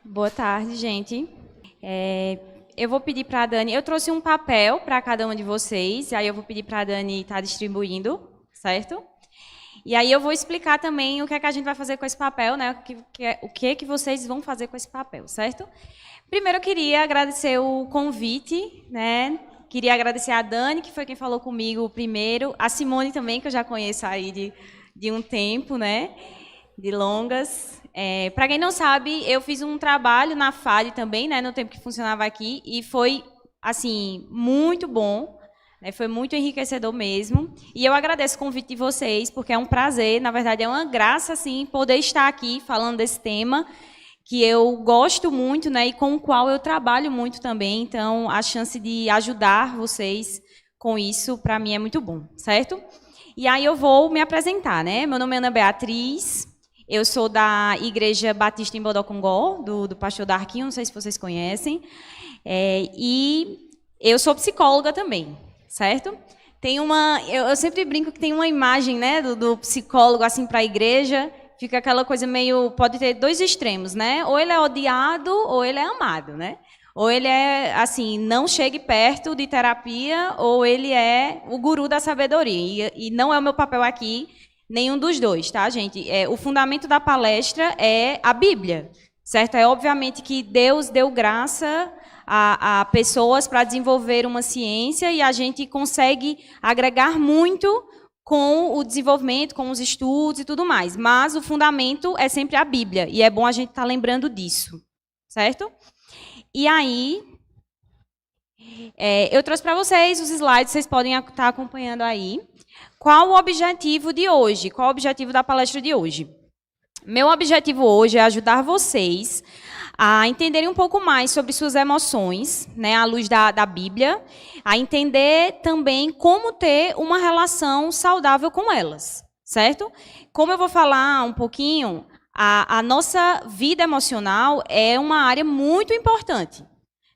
Boa tarde, gente. Eu vou pedir para a Dani. Eu trouxe um papel para cada um de vocês, e aí eu vou pedir para a Dani estar distribuindo, certo? E aí eu vou explicar também o que é que a gente vai fazer com esse papel, né? O que é que vocês vão fazer com esse papel, certo? Primeiro eu queria agradecer o convite, né? Queria agradecer a Dani, que foi quem falou comigo primeiro, a Simone também, que eu já conheço aí de um tempo, né? De longas. Para quem não sabe, eu fiz um trabalho na FAD também, né, no tempo que funcionava aqui, e foi, assim, muito bom, né, foi muito enriquecedor mesmo. E eu agradeço o convite de vocês, porque é um prazer, na verdade é uma graça, assim, poder estar aqui falando desse tema, que eu gosto muito, né, e com o qual eu trabalho muito também. Então, a chance de ajudar vocês com isso, para mim, é muito bom, certo? E aí eu vou me apresentar, né? Meu nome é Ana Beatriz, eu sou da Igreja Batista em Bodocongó, do pastor Darquinho, não sei se vocês conhecem. E eu sou psicóloga também, certo? Eu sempre brinco que tem uma imagem, né, do psicólogo assim para a igreja, fica aquela coisa meio, pode ter dois extremos, né? Ou ele é odiado ou ele é amado, né? Ou ele é, assim, não chegue perto de terapia, ou ele é o guru da sabedoria. E não é o meu papel aqui, nenhum dos dois, tá, gente? O fundamento da palestra é a Bíblia, certo? É obviamente que Deus deu graça a pessoas para desenvolver uma ciência e a gente consegue agregar muito com o desenvolvimento, com os estudos e tudo mais. Mas o fundamento é sempre a Bíblia, e é bom a gente estar lembrando disso, certo? E aí, eu trouxe para vocês os slides, vocês podem estar acompanhando aí. Qual o objetivo de hoje? Qual o objetivo da palestra de hoje? Meu objetivo hoje é ajudar vocês a entenderem um pouco mais sobre suas emoções, né, à luz da Bíblia, a entender também como ter uma relação saudável com elas, certo? Como eu vou falar um pouquinho, a nossa vida emocional é uma área muito importante.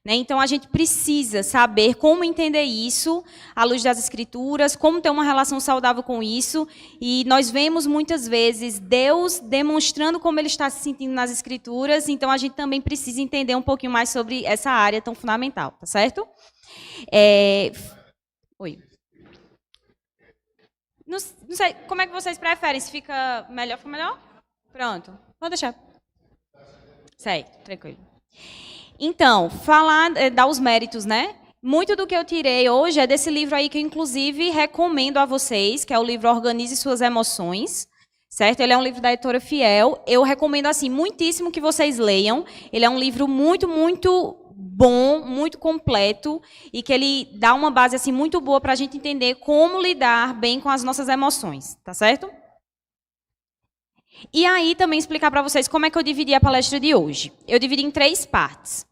Então, a gente precisa saber como entender isso à luz das Escrituras, como ter uma relação saudável com isso. E nós vemos muitas vezes Deus demonstrando como Ele está se sentindo nas Escrituras. Então, a gente também precisa entender um pouquinho mais sobre essa área tão fundamental, tá certo? Oi. Não sei, como é que vocês preferem? Se fica melhor, fica melhor? Pronto, vou deixar. Certo, tranquilo. Então, dar os méritos, né? Muito do que eu tirei hoje é desse livro aí que eu, inclusive, recomendo a vocês, que é o livro Organize Suas Emoções, certo? Ele é um livro da editora Fiel. Eu recomendo, assim, muitíssimo que vocês leiam. Ele é um livro muito, muito bom, muito completo, e que ele dá uma base, assim, muito boa para a gente entender como lidar bem com as nossas emoções, tá certo? E aí, também explicar para vocês como é que eu dividi a palestra de hoje. Eu dividi em 3 partes.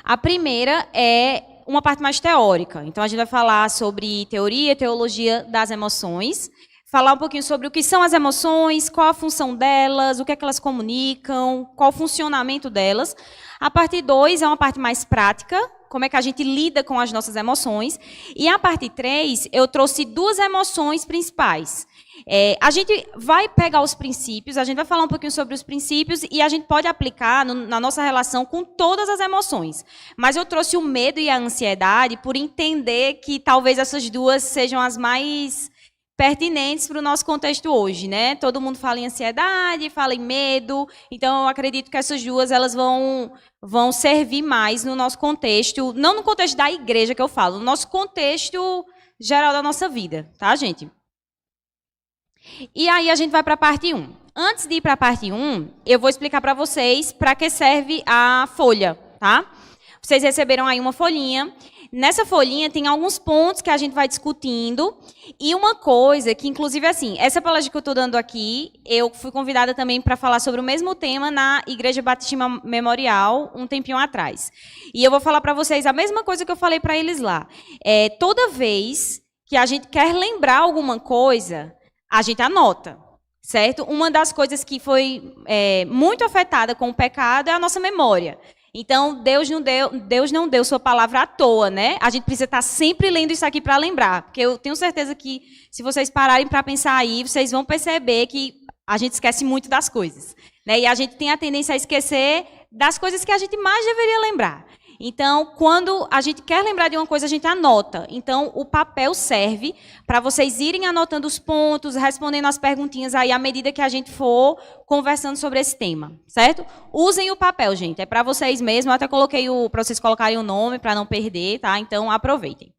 A primeira é uma parte mais teórica. Então, a gente vai falar sobre teoria e teologia das emoções, falar um pouquinho sobre o que são as emoções, qual a função delas, o que é que elas comunicam, qual o funcionamento delas. A parte 2 é uma parte mais prática, como é que a gente lida com as nossas emoções. E a parte 3, eu trouxe 2 emoções principais. A gente vai pegar os princípios, a gente vai falar um pouquinho sobre os princípios e a gente pode aplicar na nossa relação com todas as emoções. Mas eu trouxe o medo e a ansiedade por entender que talvez essas 2 sejam as mais pertinentes para o nosso contexto hoje, né? Todo mundo fala em ansiedade, fala em medo, então eu acredito que essas 2 elas vão servir mais no nosso contexto, não no contexto da igreja que eu falo, no nosso contexto geral da nossa vida, tá, gente? E aí a gente vai para a parte 1. Antes de ir para a parte 1, eu vou explicar para vocês para que serve a folha, tá? Vocês receberam aí uma folhinha. Nessa folhinha tem alguns pontos que a gente vai discutindo. E uma coisa que, inclusive, assim, essa palestra que eu estou dando aqui, eu fui convidada também para falar sobre o mesmo tema na Igreja Batista Memorial, um tempinho atrás. E eu vou falar para vocês a mesma coisa que eu falei para eles lá. Toda vez que a gente quer lembrar alguma coisa, a gente anota, certo? Uma das coisas que foi muito afetada com o pecado é a nossa memória. Então, Deus não deu sua palavra à toa, né? A gente precisa estar sempre lendo isso aqui para lembrar. Porque eu tenho certeza que, se vocês pararem para pensar aí, vocês vão perceber que a gente esquece muito das coisas, né? E a gente tem a tendência a esquecer das coisas que a gente mais deveria lembrar. Então, quando a gente quer lembrar de uma coisa, a gente anota. Então, o papel serve para vocês irem anotando os pontos, respondendo as perguntinhas aí à medida que a gente for conversando sobre esse tema, certo? Usem o papel, gente. É para vocês mesmos. Eu até coloquei para vocês colocarem o nome para não perder, tá? Então, aproveitem.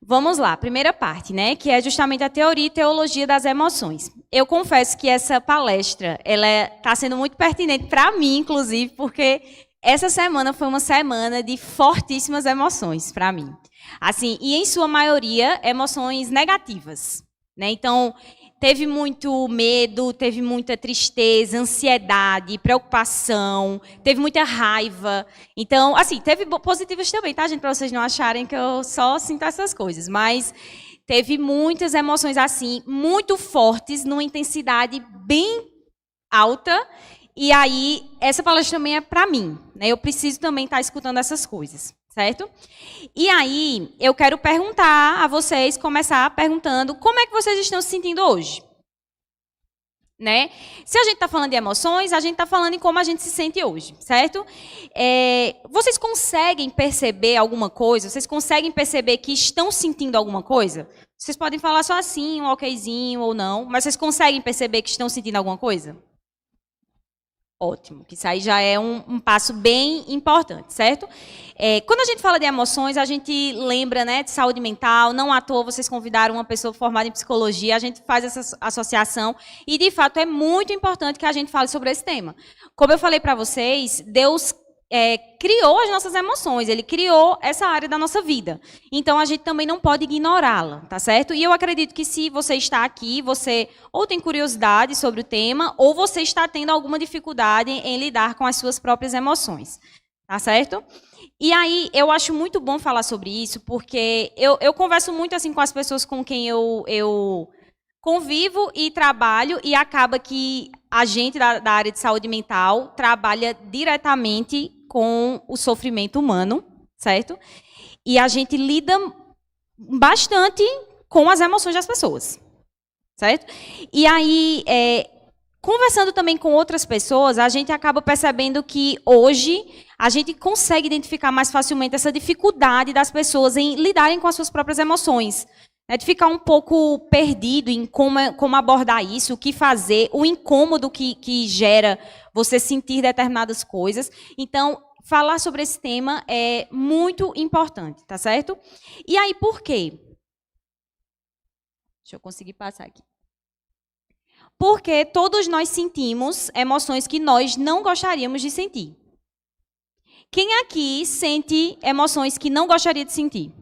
Vamos lá, primeira parte, né, que é justamente a teoria e teologia das emoções. Eu confesso que essa palestra, ela está sendo muito pertinente para mim, inclusive, porque essa semana foi uma semana de fortíssimas emoções para mim. Assim, e em sua maioria, emoções negativas, né? Então, teve muito medo, teve muita tristeza, ansiedade, preocupação, teve muita raiva. Então, assim, teve positivas também, tá, gente? Para vocês não acharem que eu só sinto essas coisas. Mas teve muitas emoções, assim, muito fortes, numa intensidade bem alta. E aí, essa palestra também é para mim, né? Eu preciso também estar escutando essas coisas, certo? E aí, eu quero perguntar a vocês, começar perguntando como é que vocês estão se sentindo hoje, né? Se a gente está falando de emoções, a gente está falando em como a gente se sente hoje, certo? Vocês conseguem perceber alguma coisa? Vocês conseguem perceber que estão sentindo alguma coisa? Vocês podem falar só assim, um okzinho ou não, mas vocês conseguem perceber que estão sentindo alguma coisa? Ótimo, que isso aí já é um passo bem importante, certo? Quando a gente fala de emoções, a gente lembra, né, de saúde mental. Não à toa vocês convidaram uma pessoa formada em psicologia, a gente faz essa associação e, de fato, é muito importante que a gente fale sobre esse tema. Como eu falei para vocês, Deus criou as nossas emoções, Ele criou essa área da nossa vida. Então, a gente também não pode ignorá-la, tá certo? E eu acredito que se você está aqui, você ou tem curiosidade sobre o tema, ou você está tendo alguma dificuldade em lidar com as suas próprias emoções, tá certo? E aí, eu acho muito bom falar sobre isso, porque eu converso muito assim com as pessoas com quem eu convivo e trabalho, e acaba que a gente da área de saúde mental trabalha diretamente com o sofrimento humano, certo? E a gente lida bastante com as emoções das pessoas, certo? E aí, conversando também com outras pessoas, a gente acaba percebendo que hoje a gente consegue identificar mais facilmente essa dificuldade das pessoas em lidarem com as suas próprias emoções. De ficar um pouco perdido em como abordar isso, o que fazer, o incômodo que gera você sentir determinadas coisas. Então, falar sobre esse tema é muito importante, tá certo? E aí, por quê? Deixa eu conseguir passar aqui. Porque todos nós sentimos emoções que nós não gostaríamos de sentir. Quem aqui sente emoções que não gostaria de sentir?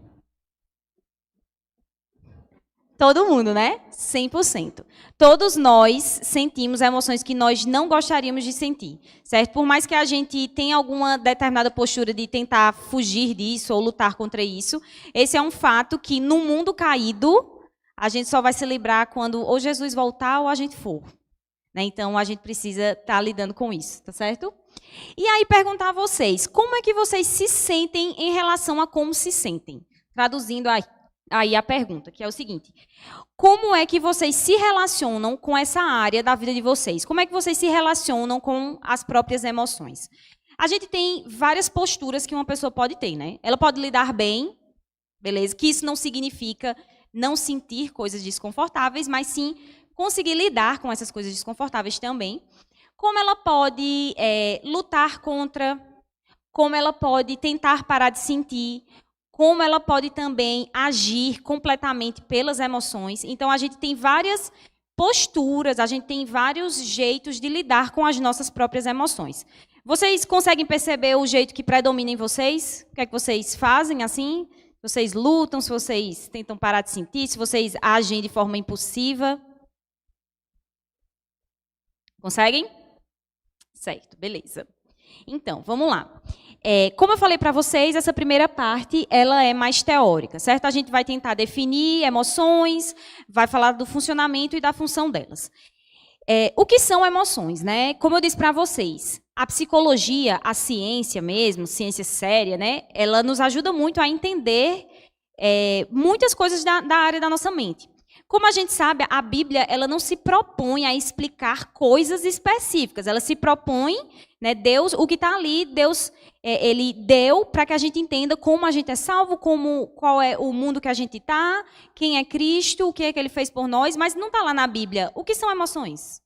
Todo mundo, né? 100%. Todos nós sentimos emoções que nós não gostaríamos de sentir, certo? Por mais que a gente tenha alguma determinada postura de tentar fugir disso ou lutar contra isso, esse é um fato que no mundo caído, a gente só vai se livrar quando ou Jesus voltar ou a gente for, né? Então, a gente precisa estar lidando com isso, tá certo? E aí, perguntar a vocês, como é que vocês se sentem em relação a como se sentem? Traduzindo aí a pergunta, que é o seguinte: como é que vocês se relacionam com essa área da vida de vocês? Como é que vocês se relacionam com as próprias emoções? A gente tem várias posturas que uma pessoa pode ter, né? Ela pode lidar bem, beleza? Que isso não significa não sentir coisas desconfortáveis, mas sim conseguir lidar com essas coisas desconfortáveis também. Como ela pode lutar contra, como ela pode tentar parar de sentir, como ela pode também agir completamente pelas emoções. Então, a gente tem várias posturas, a gente tem vários jeitos de lidar com as nossas próprias emoções. Vocês conseguem perceber o jeito que predomina em vocês? O que é que vocês fazem assim? Se vocês lutam, se vocês tentam parar de sentir, se vocês agem de forma impulsiva? Conseguem? Certo, beleza. Então, vamos lá. Como eu falei para vocês, essa primeira parte ela é mais teórica, certo? A gente vai tentar definir emoções, vai falar do funcionamento e da função delas. O que são emoções, né? Como eu disse para vocês, a psicologia, a ciência mesmo, ciência séria, né? Ela nos ajuda muito a entender muitas coisas da área da nossa mente. Como a gente sabe, a Bíblia ela não se propõe a explicar coisas específicas. Ela se propõe, né, Deus, o que está ali, Deus, ele deu para que a gente entenda como a gente é salvo, qual é o mundo que a gente está, quem é Cristo, o que é que Ele fez por nós, mas não está lá na Bíblia. O que são emoções?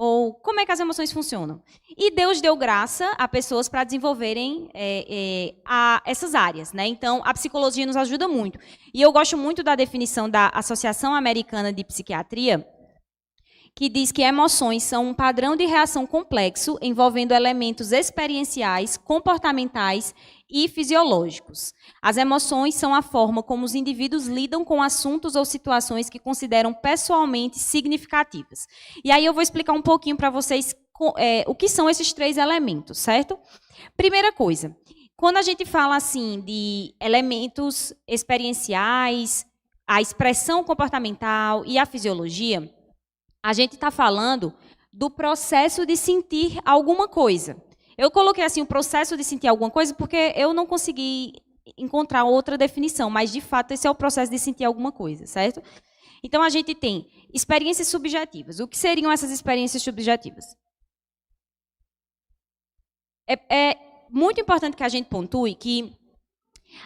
Ou como é que as emoções funcionam? E Deus deu graça a pessoas para desenvolverem essas áreas, né? Então, a psicologia nos ajuda muito. E eu gosto muito da definição da Associação Americana de Psiquiatria, que diz que emoções são um padrão de reação complexo envolvendo elementos experienciais, comportamentais e fisiológicos. As emoções são a forma como os indivíduos lidam com assuntos ou situações que consideram pessoalmente significativas. E aí eu vou explicar um pouquinho para vocês o que são esses 3 elementos, certo? Primeira coisa, quando a gente fala assim de elementos experienciais, a expressão comportamental e a fisiologia, a gente está falando do processo de sentir alguma coisa. Eu coloquei assim o processo de sentir alguma coisa porque eu não consegui encontrar outra definição, mas de fato esse é o processo de sentir alguma coisa, certo? Então a gente tem experiências subjetivas. O que seriam essas experiências subjetivas? É muito importante que a gente pontue que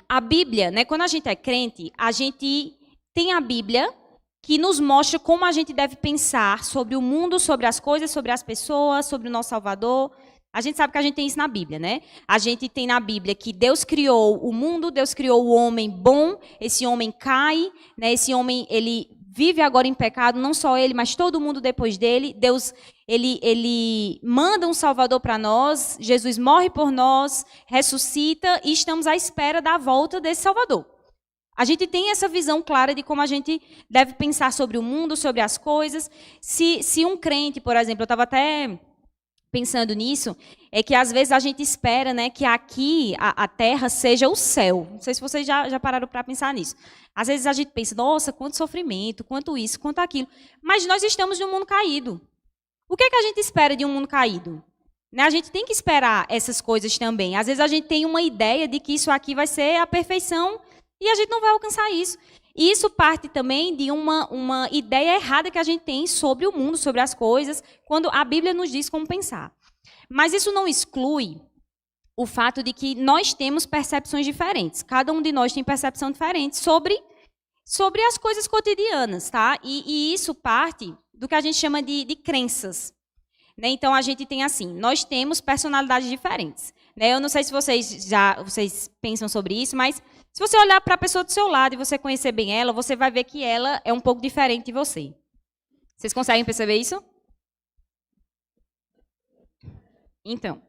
a Bíblia, né, quando a gente é crente, a gente tem a Bíblia que nos mostra como a gente deve pensar sobre o mundo, sobre as coisas, sobre as pessoas, sobre o nosso Salvador. A gente sabe que a gente tem isso na Bíblia, né? A gente tem na Bíblia que Deus criou o mundo, Deus criou o homem bom, esse homem cai, né? Esse homem, ele vive agora em pecado, não só ele, mas todo mundo depois dele. Deus, ele manda um Salvador para nós, Jesus morre por nós, ressuscita e estamos à espera da volta desse Salvador. A gente tem essa visão clara de como a gente deve pensar sobre o mundo, sobre as coisas. Se um crente, por exemplo, eu estava até pensando nisso, é que às vezes a gente espera, né, que aqui a terra seja o céu. Não sei se vocês já pararam para pensar nisso. Às vezes a gente pensa, nossa, quanto sofrimento, quanto isso, quanto aquilo. Mas nós estamos num mundo caído. O que é que a gente espera de um mundo caído? Né, a gente tem que esperar essas coisas também. Às vezes a gente tem uma ideia de que isso aqui vai ser a perfeição e a gente não vai alcançar isso. E isso parte também de uma ideia errada que a gente tem sobre o mundo, sobre as coisas, quando a Bíblia nos diz como pensar. Mas isso não exclui o fato de que nós temos percepções diferentes. Cada um de nós tem percepção diferente sobre as coisas cotidianas, tá? E isso parte do que a gente chama de crenças. Né? Então, a gente tem assim, nós temos personalidades diferentes. Né? Eu não sei se vocês pensam sobre isso, mas se você olhar para a pessoa do seu lado e você conhecer bem ela, você vai ver que ela é um pouco diferente de você. Vocês conseguem perceber isso? Então,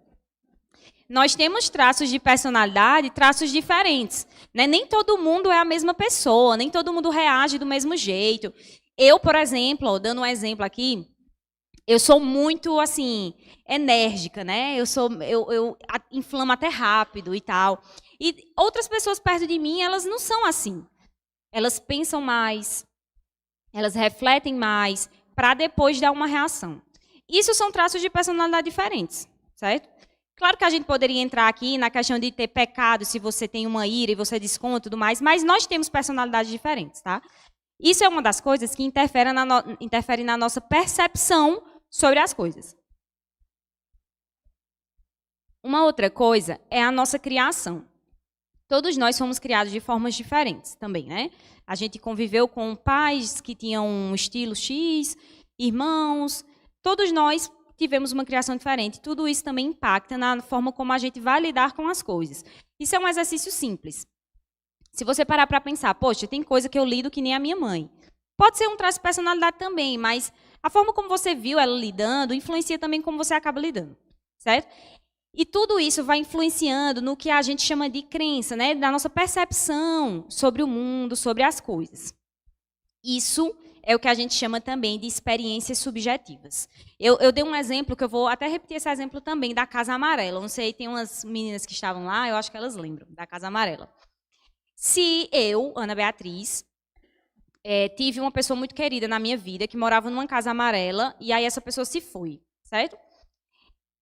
nós temos traços de personalidade, traços diferentes. Né? Nem todo mundo é a mesma pessoa, nem todo mundo reage do mesmo jeito. Eu, por exemplo, dando um exemplo aqui, eu sou muito, assim, enérgica, né? Eu inflamo até rápido e tal. E outras pessoas perto de mim, elas não são assim. Elas pensam mais, elas refletem mais, para depois dar uma reação. Isso são traços de personalidade diferentes, certo? Claro que a gente poderia entrar aqui na questão de ter pecado, se você tem uma ira e você desconta e tudo mais, mas nós temos personalidades diferentes, tá? Isso é uma das coisas que interfere na nossa percepção sobre as coisas. Uma outra coisa é a nossa criação. Todos nós fomos criados de formas diferentes também, né? A gente conviveu com pais que tinham um estilo X, irmãos. Todos nós tivemos uma criação diferente. Tudo isso também impacta na forma como a gente vai lidar com as coisas. Isso é um exercício simples. Se você parar para pensar, poxa, tem coisa que eu lido que nem a minha mãe. Pode ser um traço de personalidade também, mas a forma como você viu ela lidando influencia também como você acaba lidando, certo? E tudo isso vai influenciando no que a gente chama de crença, né? Da nossa percepção sobre o mundo, sobre as coisas. Isso é o que a gente chama também de experiências subjetivas. Eu dei um exemplo, que eu vou até repetir esse exemplo também, da Casa Amarela. Não sei, tem umas meninas que estavam lá, eu acho que elas lembram, da Casa Amarela. Se eu, Ana Beatriz, tive uma pessoa muito querida na minha vida, que morava numa casa amarela, e aí essa pessoa se foi, certo?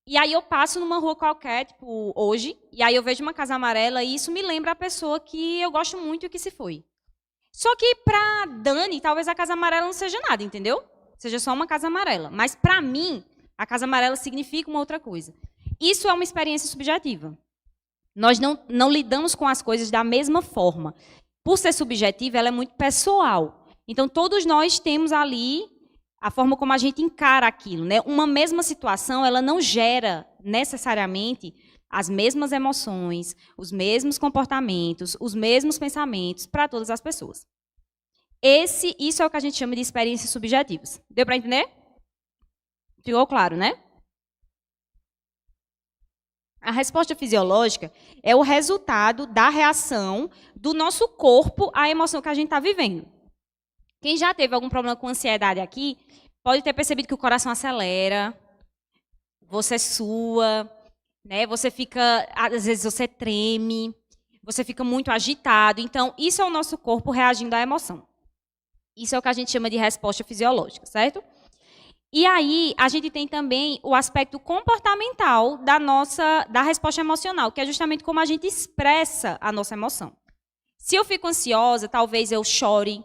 E aí eu passo numa rua qualquer, tipo, hoje, e aí eu vejo uma casa amarela, e isso me lembra a pessoa que eu gosto muito e que se foi. Só que para Dani, talvez a casa amarela não seja nada, entendeu? Seja só uma casa amarela. Mas para mim, a casa amarela significa uma outra coisa. Isso é uma experiência subjetiva. Nós não lidamos com as coisas da mesma forma. Por ser subjetiva, ela é muito pessoal. Então, todos nós temos ali a forma como a gente encara aquilo, né? Uma mesma situação, ela não gera necessariamente as mesmas emoções, os mesmos comportamentos, os mesmos pensamentos para todas as pessoas. Isso é o que a gente chama de experiências subjetivas. Deu para entender? Ficou claro, né? A resposta fisiológica é o resultado da reação do nosso corpo à emoção que a gente está vivendo. Quem já teve algum problema com ansiedade aqui, pode ter percebido que o coração acelera, você sua, né? Você fica, às vezes você treme, você fica muito agitado. Então, isso é o nosso corpo reagindo à emoção. Isso é o que a gente chama de resposta fisiológica, certo? E aí, a gente tem também o aspecto comportamental da resposta emocional, que é justamente como a gente expressa a nossa emoção. Se eu fico ansiosa, talvez eu chore.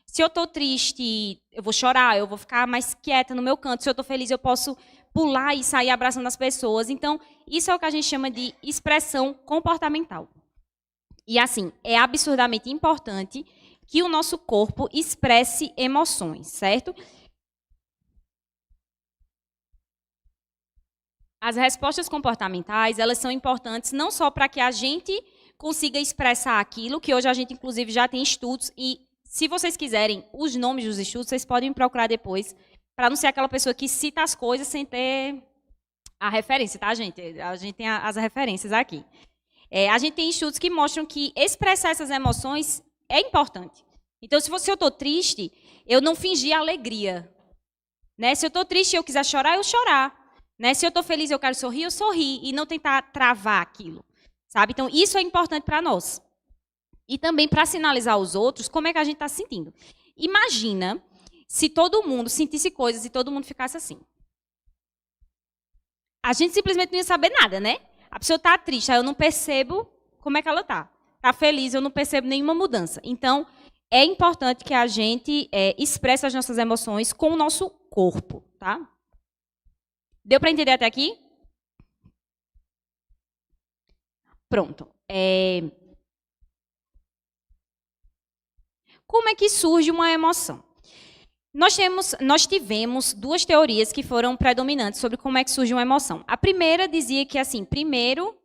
Se eu estou triste, eu vou chorar, eu vou ficar mais quieta no meu canto. Se eu estou feliz, eu posso pular e sair abraçando as pessoas. Então, isso é o que a gente chama de expressão comportamental. E assim, é absurdamente importante que o nosso corpo expresse emoções, certo? As respostas comportamentais, elas são importantes não só para que a gente consiga expressar aquilo, que hoje a gente, inclusive, já tem estudos, e se vocês quiserem os nomes dos estudos, vocês podem me procurar depois, para não ser aquela pessoa que cita as coisas sem ter a referência, tá, gente? A gente tem as referências aqui. A gente tem estudos que mostram que expressar essas emoções é importante. Então, se eu estou triste, eu não fingir alegria. Né? Se eu estou triste e eu quiser chorar, eu chorar. Né? Se eu estou feliz e eu quero sorrir, eu sorrir. E não tentar travar aquilo. Sabe? Então, isso é importante para nós. E também para sinalizar aos outros como é que a gente está se sentindo. Imagina se todo mundo sentisse coisas e todo mundo ficasse assim. A gente simplesmente não ia saber nada, né? A pessoa está triste, aí eu não percebo como é que ela está. Está feliz, eu não percebo nenhuma mudança. Então, é importante que a gente expresse as nossas emoções com o nosso corpo, tá? Deu para entender até aqui? Pronto. Como é que surge uma emoção? Nós tivemos duas teorias que foram predominantes sobre como é que surge uma emoção. A primeira dizia que, assim, primeiro,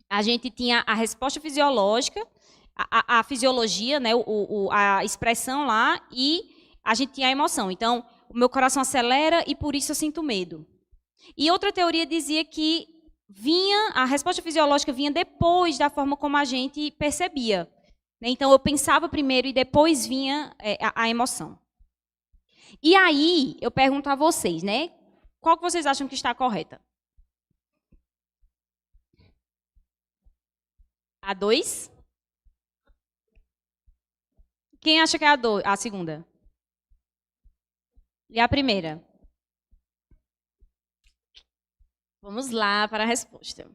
a gente tinha a resposta fisiológica, a fisiologia, né, a expressão lá, e a gente tinha a emoção. Então, o meu coração acelera e por isso eu sinto medo. E outra teoria dizia que a resposta fisiológica vinha depois da forma como a gente percebia. Então, eu pensava primeiro e depois vinha a emoção. E aí, eu pergunto a vocês, né? Qual que vocês acham que está correta? A 2? Quem acha que é a segunda? E a primeira? Vamos lá para a resposta.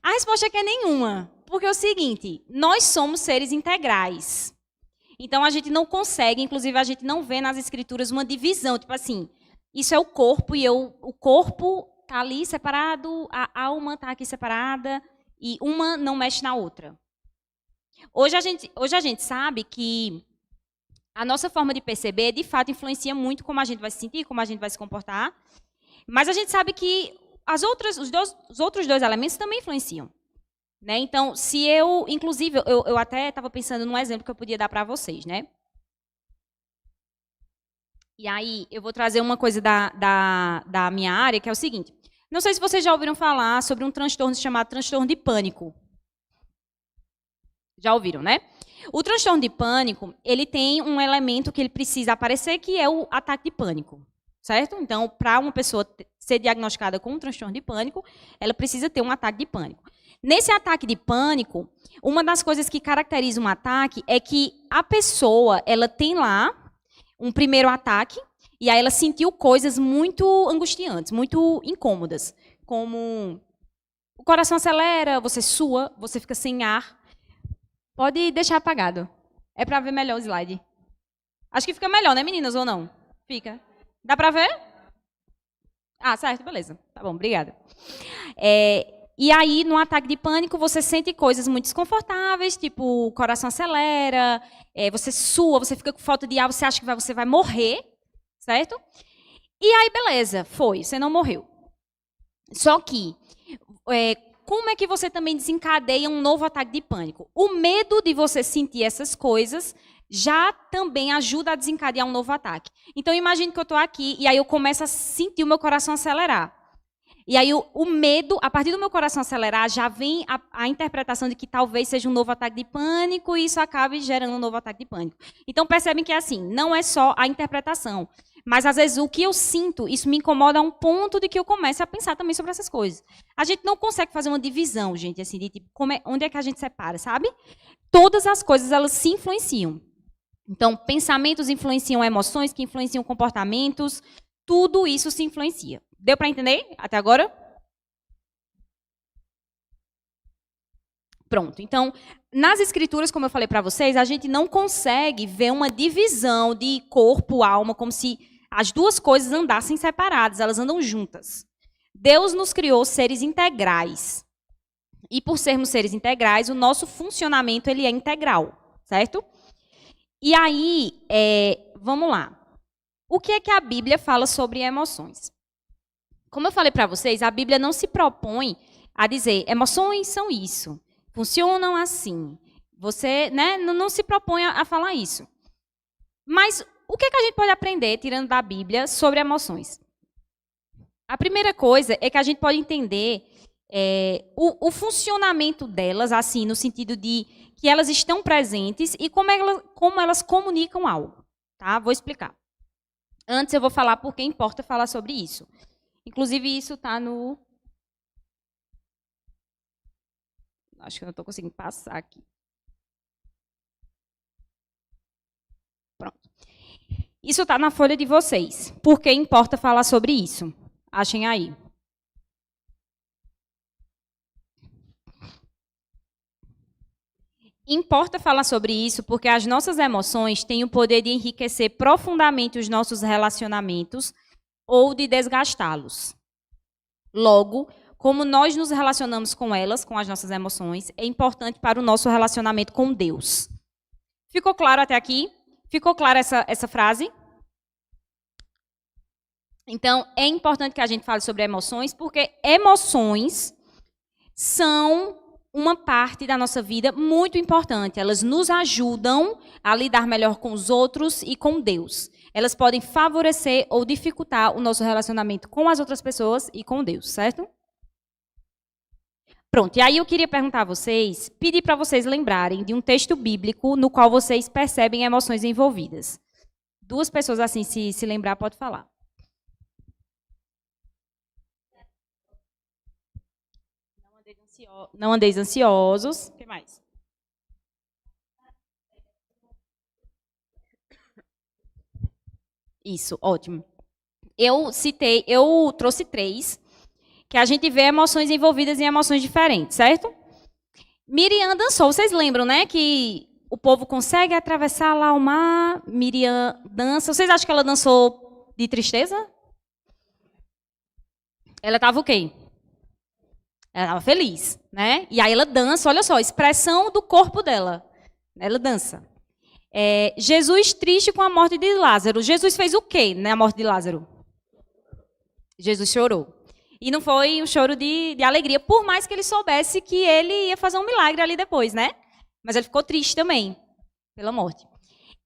A resposta é que é nenhuma. Porque é o seguinte, nós somos seres integrais. Então, a gente não consegue, inclusive, a gente não vê nas escrituras uma divisão. Tipo assim, isso é o corpo e o corpo está ali separado, a alma está aqui separada e uma não mexe na outra. Hoje a gente sabe que a nossa forma de perceber, de fato, influencia muito como a gente vai se sentir, como a gente vai se comportar. Mas a gente sabe que os outros dois elementos também influenciam. Né? Então, se eu, inclusive, eu até estava pensando num exemplo que eu podia dar para vocês, né? E aí, eu vou trazer uma coisa da minha área, que é o seguinte. Não sei se vocês já ouviram falar sobre um transtorno chamado transtorno de pânico. Já ouviram, né? O transtorno de pânico, ele tem um elemento que ele precisa aparecer, que é o ataque de pânico. Certo? Então, para uma pessoa ser diagnosticada com um transtorno de pânico, ela precisa ter um ataque de pânico. Nesse ataque de pânico, uma das coisas que caracteriza um ataque é que a pessoa, ela tem lá um primeiro ataque e aí ela sentiu coisas muito angustiantes, muito incômodas, como o coração acelera, você sua, você fica sem ar. Pode deixar apagado. É para ver melhor o slide. Acho que fica melhor, né, meninas, ou não? Fica. Dá para ver? Ah, certo, beleza. Tá bom, obrigada. E aí, no ataque de pânico, você sente coisas muito desconfortáveis, tipo, o coração acelera, você sua, você fica com falta de ar, você acha que você vai morrer, certo? E aí, beleza, você não morreu. Só que, como é que você também desencadeia um novo ataque de pânico? O medo de você sentir essas coisas já também ajuda a desencadear um novo ataque. Então, imagine que eu estou aqui e aí eu começo a sentir o meu coração acelerar. E aí o medo, a partir do meu coração acelerar, já vem a interpretação de que talvez seja um novo ataque de pânico e isso acabe gerando um novo ataque de pânico. Então, percebem que é assim, não é só a interpretação. Mas, às vezes, o que eu sinto, isso me incomoda a um ponto de que eu comece a pensar também sobre essas coisas. A gente não consegue fazer uma divisão, gente, assim, de tipo, onde é que a gente separa, sabe? Todas as coisas, elas se influenciam. Então, pensamentos influenciam emoções, que influenciam comportamentos, tudo isso se influencia. Deu para entender até agora? Pronto. Então, nas escrituras, como eu falei para vocês, a gente não consegue ver uma divisão de corpo, alma, como se as duas coisas andassem separadas, elas andam juntas. Deus nos criou seres integrais. E por sermos seres integrais, o nosso funcionamento ele é integral, certo? E aí, vamos lá. O que é que a Bíblia fala sobre emoções? Como eu falei para vocês, a Bíblia não se propõe a dizer emoções são isso, funcionam assim. Você, né, não se propõe a falar isso. Mas o que é que a gente pode aprender, tirando da Bíblia, sobre emoções? A primeira coisa é que a gente pode entender o funcionamento delas, assim, no sentido de que elas estão presentes e como elas comunicam algo. Tá? Vou explicar. Antes eu vou falar por que importa falar sobre isso. Inclusive, isso está no... Acho que eu não estou conseguindo passar aqui. Pronto. Isso está na folha de vocês. Por que importa falar sobre isso? Achem aí. Importa falar sobre isso porque as nossas emoções têm o poder de enriquecer profundamente os nossos relacionamentos ou de desgastá-los. Logo, como nós nos relacionamos com elas, com as nossas emoções, é importante para o nosso relacionamento com Deus. Ficou claro até aqui? Ficou clara essa frase? Então, é importante que a gente fale sobre emoções, porque emoções são uma parte da nossa vida muito importante. Elas nos ajudam a lidar melhor com os outros e com Deus. Elas podem favorecer ou dificultar o nosso relacionamento com as outras pessoas e com Deus, certo? Pronto, e aí eu queria perguntar a vocês, pedir para vocês lembrarem de um texto bíblico no qual vocês percebem emoções envolvidas. 2 pessoas assim, se lembrar, pode falar. Não andeis ansiosos. O que mais? Isso, ótimo. Eu trouxe 3, que a gente vê emoções envolvidas em emoções diferentes, certo? Miriam dançou, vocês lembram, né, que o povo consegue atravessar lá o mar, Miriam dança. Vocês acham que ela dançou de tristeza? Ela estava o quê? Ela estava feliz, né? E aí ela dança, olha só, expressão do corpo dela. Ela dança. Jesus triste com a morte de Lázaro. Jesus fez o quê na morte de Lázaro? Jesus chorou. E não foi um choro de alegria, por mais que ele soubesse que ele ia fazer um milagre ali depois, né? Mas ele ficou triste também, pela morte.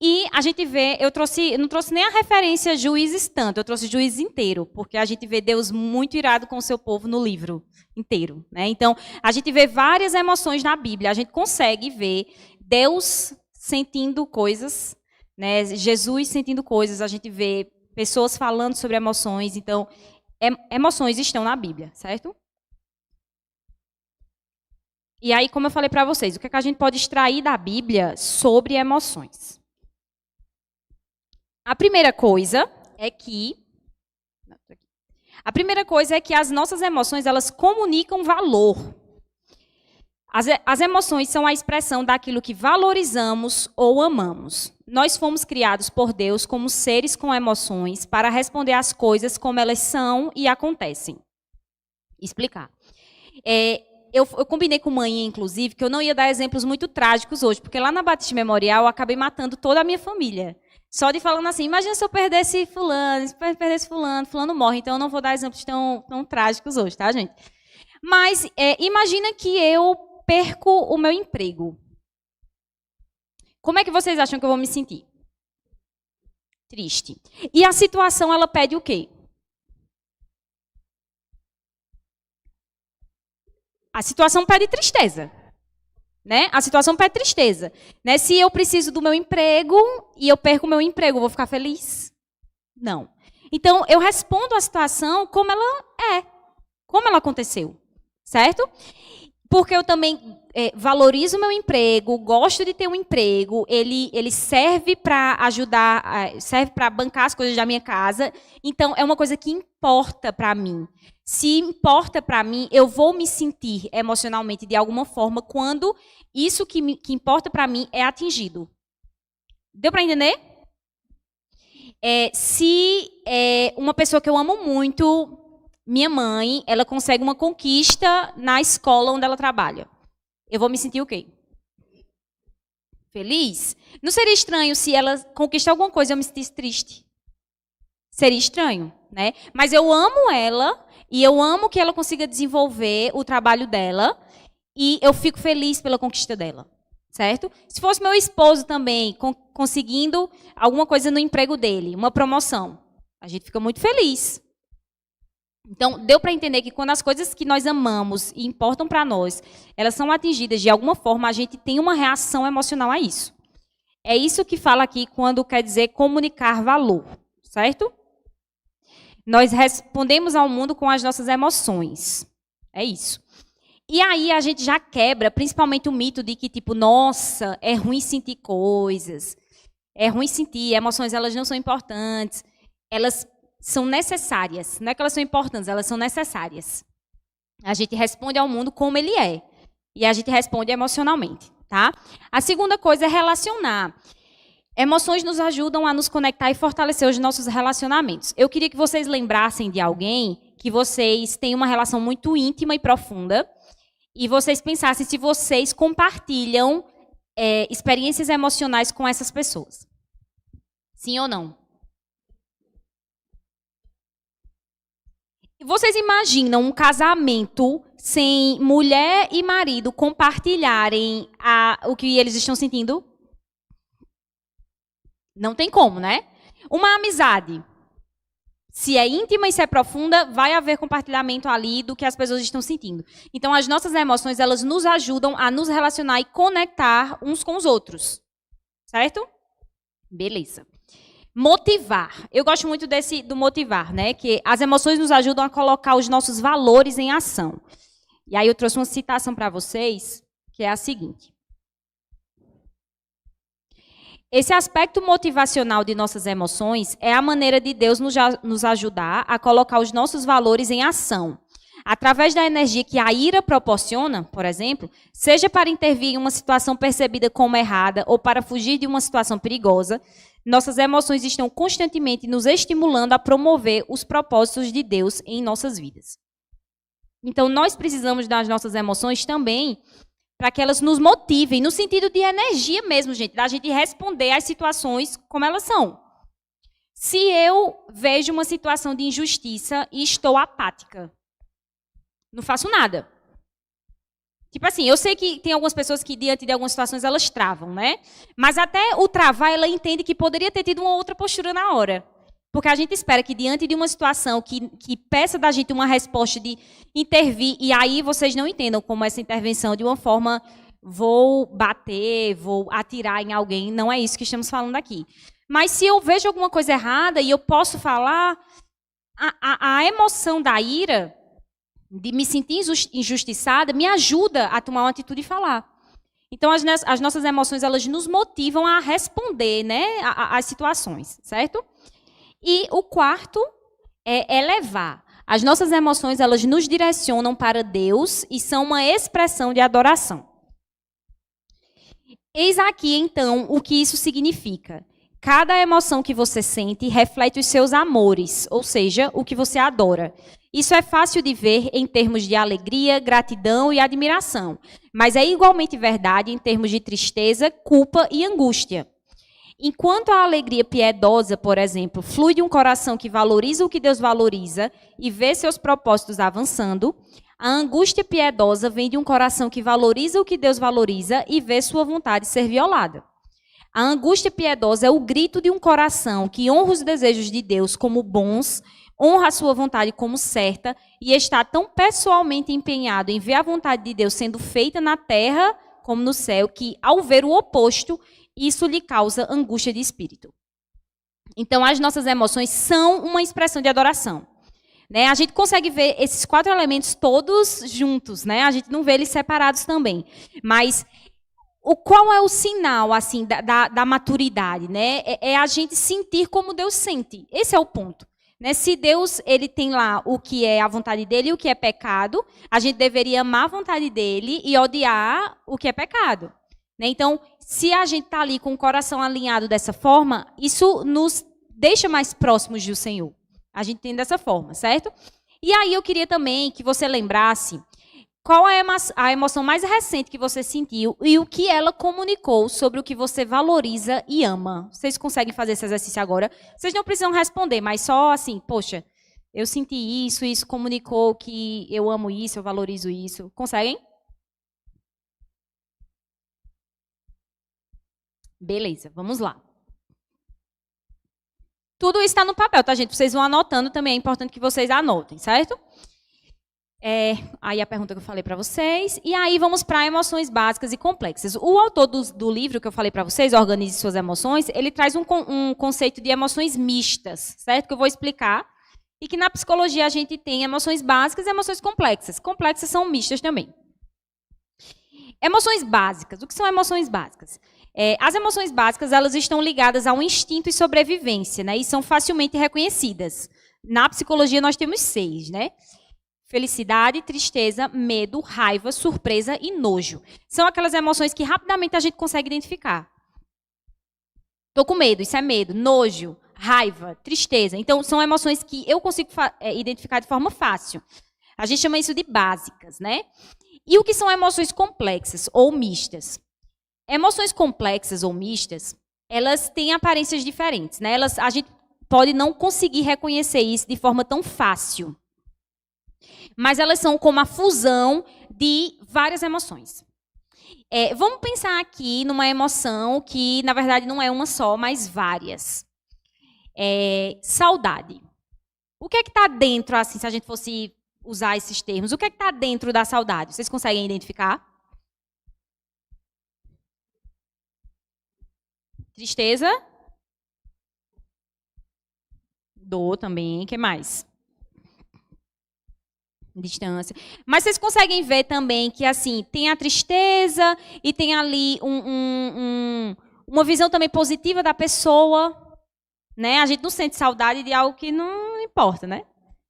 E a gente vê, eu não trouxe nem a referência Juízes tanto, eu trouxe Juízes inteiro, porque a gente vê Deus muito irado com o seu povo no livro inteiro, né? Então, a gente vê várias emoções na Bíblia, a gente consegue ver Deus sentindo coisas, né? Jesus sentindo coisas, a gente vê pessoas falando sobre emoções, então, emoções estão na Bíblia, certo? E aí, como eu falei para vocês, o que é que a gente pode extrair da Bíblia sobre emoções? A primeira coisa é que as nossas emoções, elas comunicam valor. As emoções são a expressão daquilo que valorizamos ou amamos. Nós fomos criados por Deus como seres com emoções para responder às coisas como elas são e acontecem. Explicar. Eu combinei com mãe, inclusive, que eu não ia dar exemplos muito trágicos hoje, porque lá na Batista Memorial eu acabei matando toda a minha família. Só de falando assim, imagina se eu perdesse fulano, fulano morre. Então eu não vou dar exemplos tão trágicos hoje, tá, gente? Mas imagina que eu perco o meu emprego. Como é que vocês acham que eu vou me sentir? Triste. E a situação, ela pede o quê? A situação pede tristeza. Né? A situação pede tristeza. Né? Se eu preciso do meu emprego e eu perco o meu emprego, eu vou ficar feliz? Não. Então, eu respondo à situação como ela é. Como ela aconteceu. Certo? Porque eu também valorizo o meu emprego, gosto de ter um emprego, ele serve para ajudar, serve para bancar as coisas da minha casa. Então, é uma coisa que importa para mim. Se importa para mim, eu vou me sentir emocionalmente de alguma forma quando isso que importa para mim é atingido. Deu para entender? Se uma pessoa que eu amo muito, minha mãe, ela consegue uma conquista na escola onde ela trabalha. Eu vou me sentir o quê? Feliz? Não seria estranho se ela conquistar alguma coisa e eu me sentisse triste? Seria estranho, né? Mas eu amo ela e eu amo que ela consiga desenvolver o trabalho dela e eu fico feliz pela conquista dela, certo? Se fosse meu esposo também conseguindo alguma coisa no emprego dele, uma promoção, a gente fica muito feliz. Então, deu para entender que quando as coisas que nós amamos e importam para nós, elas são atingidas de alguma forma, a gente tem uma reação emocional a isso. É isso que fala aqui quando quer dizer comunicar valor, certo? Nós respondemos ao mundo com as nossas emoções. É isso. E aí a gente já quebra, principalmente o mito de que, tipo, nossa, é ruim sentir coisas. É ruim sentir, emoções elas não são importantes. Elas são necessárias. Não é que elas são importantes, elas são necessárias. A gente responde ao mundo como ele é. E a gente responde emocionalmente, tá? A segunda coisa é relacionar. Emoções nos ajudam a nos conectar e fortalecer os nossos relacionamentos. Eu queria que vocês lembrassem de alguém que vocês têm uma relação muito íntima e profunda e vocês pensassem se vocês compartilham experiências emocionais com essas pessoas. Sim ou não? Vocês imaginam um casamento sem mulher e marido compartilharem o que eles estão sentindo? Não tem como, né? Uma amizade, se é íntima e se é profunda, vai haver compartilhamento ali do que as pessoas estão sentindo. Então, as nossas emoções, elas nos ajudam a nos relacionar e conectar uns com os outros. Certo? Beleza. Motivar. Eu gosto muito do motivar, né? Que as emoções nos ajudam a colocar os nossos valores em ação. E aí eu trouxe uma citação para vocês, que é a seguinte. Esse aspecto motivacional de nossas emoções é a maneira de Deus nos ajudar a colocar os nossos valores em ação. Através da energia que a ira proporciona, por exemplo, seja para intervir em uma situação percebida como errada ou para fugir de uma situação perigosa, nossas emoções estão constantemente nos estimulando a promover os propósitos de Deus em nossas vidas. Então, nós precisamos das nossas emoções também para que elas nos motivem, no sentido de energia mesmo, gente, da gente responder às situações como elas são. Se eu vejo uma situação de injustiça e estou apática, não faço nada. Tipo assim, eu sei que tem algumas pessoas que, diante de algumas situações, elas travam, né? Mas até o travar, ela entende que poderia ter tido uma outra postura na hora. Porque a gente espera que, diante de uma situação que peça da gente uma resposta de intervir, e aí vocês não entendam como essa intervenção de uma forma, vou bater, vou atirar em alguém, não é isso que estamos falando aqui. Mas se eu vejo alguma coisa errada e eu posso falar, a emoção da ira, de me sentir injustiçada, me ajuda a tomar uma atitude e falar. Então, as nossas emoções, elas nos motivam a responder, né, às situações, certo? E o quarto é elevar. As nossas emoções, elas nos direcionam para Deus e são uma expressão de adoração. Eis aqui, então, o que isso significa. Cada emoção que você sente reflete os seus amores, ou seja, o que você adora. Isso é fácil de ver em termos de alegria, gratidão e admiração, mas é igualmente verdade em termos de tristeza, culpa e angústia. Enquanto a alegria piedosa, por exemplo, flui de um coração que valoriza o que Deus valoriza e vê seus propósitos avançando, a angústia piedosa vem de um coração que valoriza o que Deus valoriza e vê sua vontade ser violada. A angústia piedosa é o grito de um coração que honra os desejos de Deus como bons, honra a sua vontade como certa e está tão pessoalmente empenhado em ver a vontade de Deus sendo feita na terra como no céu, que ao ver o oposto, isso lhe causa angústia de espírito. Então, as nossas emoções são uma expressão de adoração. Né? A gente consegue ver esses 4 elementos todos juntos, né? A gente não vê eles separados também. Mas qual é o sinal assim da maturidade? Né? É a gente sentir como Deus sente. Esse é o ponto. Né? Se Deus ele tem lá o que é a vontade dele e o que é pecado, a gente deveria amar a vontade dele e odiar o que é pecado. Né? Então, se a gente está ali com o coração alinhado dessa forma, isso nos deixa mais próximos do Senhor. A gente tem dessa forma, certo? E aí eu queria também que você lembrasse qual é a emoção mais recente que você sentiu e o que ela comunicou sobre o que você valoriza e ama. Vocês conseguem fazer esse exercício agora? Vocês não precisam responder, mas só assim, poxa, eu senti isso, isso comunicou que eu amo isso, eu valorizo isso. Conseguem? Beleza, vamos lá. Tudo isso está no papel, tá, gente? Vocês vão anotando também, é importante que vocês anotem, certo? Aí a pergunta que eu falei para vocês. E aí vamos para emoções básicas e complexas. O autor do livro que eu falei para vocês, Organize Suas Emoções, ele traz um conceito de emoções mistas, certo? Que eu vou explicar. E que na psicologia a gente tem emoções básicas e emoções complexas. Complexas são mistas também. Emoções básicas. O que são emoções básicas? As emoções básicas, elas estão ligadas a um instinto e sobrevivência, né? E são facilmente reconhecidas. Na psicologia nós temos 6, né? Felicidade, tristeza, medo, raiva, surpresa e nojo. São aquelas emoções que rapidamente a gente consegue identificar. Estou com medo, isso é medo. Nojo, raiva, tristeza. Então, são emoções que eu consigo identificar de forma fácil. A gente chama isso de básicas, né? E o que são emoções complexas ou mistas? Emoções complexas ou mistas, elas têm aparências diferentes, né? A gente pode não conseguir reconhecer isso de forma tão fácil. Mas elas são como a fusão de várias emoções. Vamos pensar aqui numa emoção que, na verdade, não é uma só, mas várias. Saudade. O que é que está dentro, assim, se a gente fosse usar esses termos? O que é que está dentro da saudade? Vocês conseguem identificar? Tristeza. Dor também. O que mais? Distância. Mas vocês conseguem ver também que, assim, tem a tristeza e tem ali uma visão também positiva da pessoa, né? A gente não sente saudade de algo que não importa, né?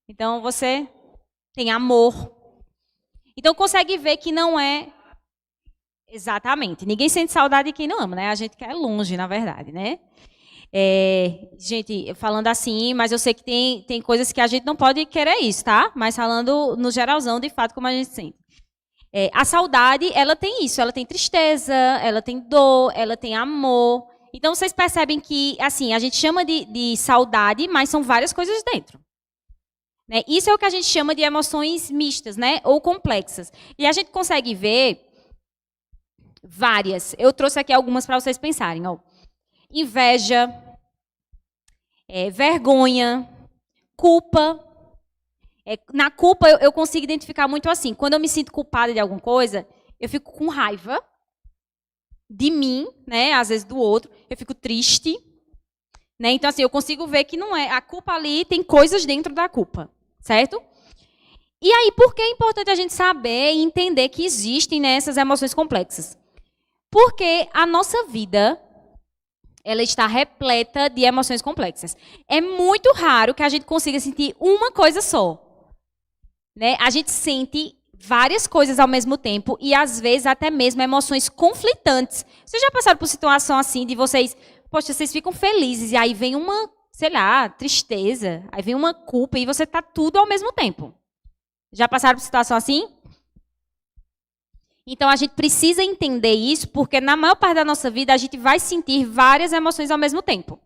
Então, você tem amor. Então, consegue ver que não é... Exatamente. Ninguém sente saudade de quem não ama, né? A gente quer longe, na verdade, né? Gente, falando assim, mas eu sei que tem coisas que a gente não pode querer isso, tá? Mas falando no geralzão, de fato, como a gente sente. A saudade, ela tem isso, ela tem tristeza, ela tem dor, ela tem amor. Então, vocês percebem que, assim, a gente chama de saudade, mas são várias coisas dentro. Né? Isso é o que a gente chama de emoções mistas, né? Ou complexas. E a gente consegue ver várias. Eu trouxe aqui algumas para vocês pensarem, ó. Inveja, vergonha, culpa. Na culpa, eu consigo identificar muito assim. Quando eu me sinto culpada de alguma coisa, eu fico com raiva de mim, né? Às vezes do outro. Eu fico triste. Né? Então, assim, eu consigo ver que não é. A culpa ali tem coisas dentro da culpa. Certo? E aí, por que é importante a gente saber e entender que existem, né, essas emoções complexas? Porque a nossa vida... ela está repleta de emoções complexas. É muito raro que a gente consiga sentir uma coisa só. né? A gente sente várias coisas ao mesmo tempo e, às vezes, até mesmo emoções conflitantes. Vocês já passaram por situação assim de vocês, poxa, vocês ficam felizes e aí vem uma, sei lá, tristeza, aí vem uma culpa e você tá tudo ao mesmo tempo. Já passaram por situação assim? Então, a gente precisa entender isso, porque na maior parte da nossa vida, a gente vai sentir várias emoções ao mesmo tempo.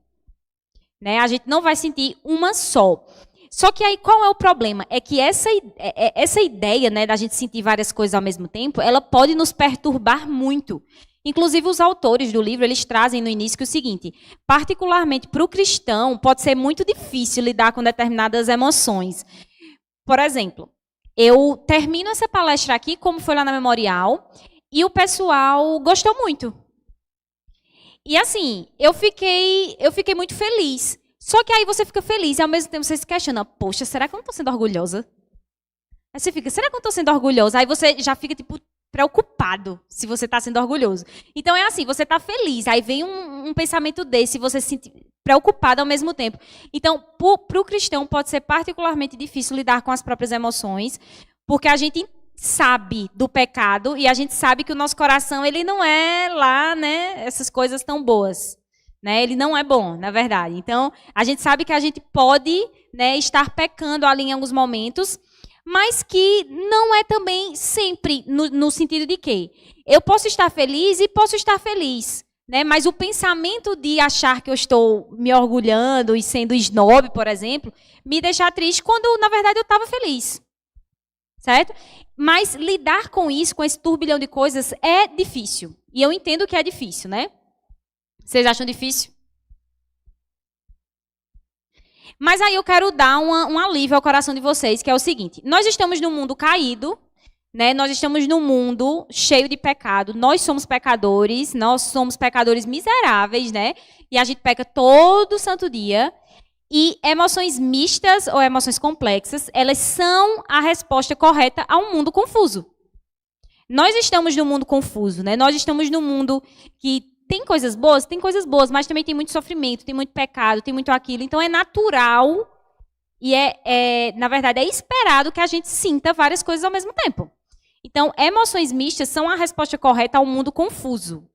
Né? A gente não vai sentir uma só. Só que aí, qual é o problema? É que essa ideia, né, da gente sentir várias coisas ao mesmo tempo, ela pode nos perturbar muito. Inclusive, os autores do livro, eles trazem no início que o seguinte, particularmente para o cristão, pode ser muito difícil lidar com determinadas emoções. Por exemplo, eu termino essa palestra aqui, como foi lá na Memorial, e o pessoal gostou muito. E assim, eu fiquei muito feliz. Só que aí você fica feliz e ao mesmo tempo você se questiona, poxa, será que eu não estou sendo orgulhosa? Aí você fica, será que eu não estou sendo orgulhosa? Aí você já fica, tipo, preocupado se você está sendo orgulhoso. Então é assim, você está feliz, aí vem um pensamento desse e você se sente preocupado ao mesmo tempo. Então, para o cristão pode ser particularmente difícil lidar com as próprias emoções, porque a gente sabe do pecado e a gente sabe que o nosso coração ele não é lá, né, essas coisas tão boas. Né? Ele não é bom, na verdade. Então, a gente sabe que a gente pode, né, estar pecando ali em alguns momentos, mas que não é também sempre no sentido de que eu posso estar feliz e posso estar feliz, né? Mas o pensamento de achar que eu estou me orgulhando e sendo snob, por exemplo, me deixar triste quando, na verdade, eu estava feliz. Certo? Mas lidar com isso, com esse turbilhão de coisas, é difícil. E eu entendo que é difícil, né? Vocês acham difícil? Mas aí eu quero dar um alívio ao coração de vocês, que é o seguinte. Nós estamos num mundo caído, né? Nós estamos num mundo cheio de pecado. Nós somos pecadores miseráveis, né? E a gente peca todo santo dia. E emoções mistas ou emoções complexas, elas são a resposta correta a um mundo confuso. Nós estamos num mundo confuso, né? Nós estamos num mundo que tem coisas boas, mas também tem muito sofrimento, tem muito pecado, tem muito aquilo. Então é natural e na verdade, é esperado que a gente sinta várias coisas ao mesmo tempo. Então, emoções mistas são a resposta correta ao mundo confuso.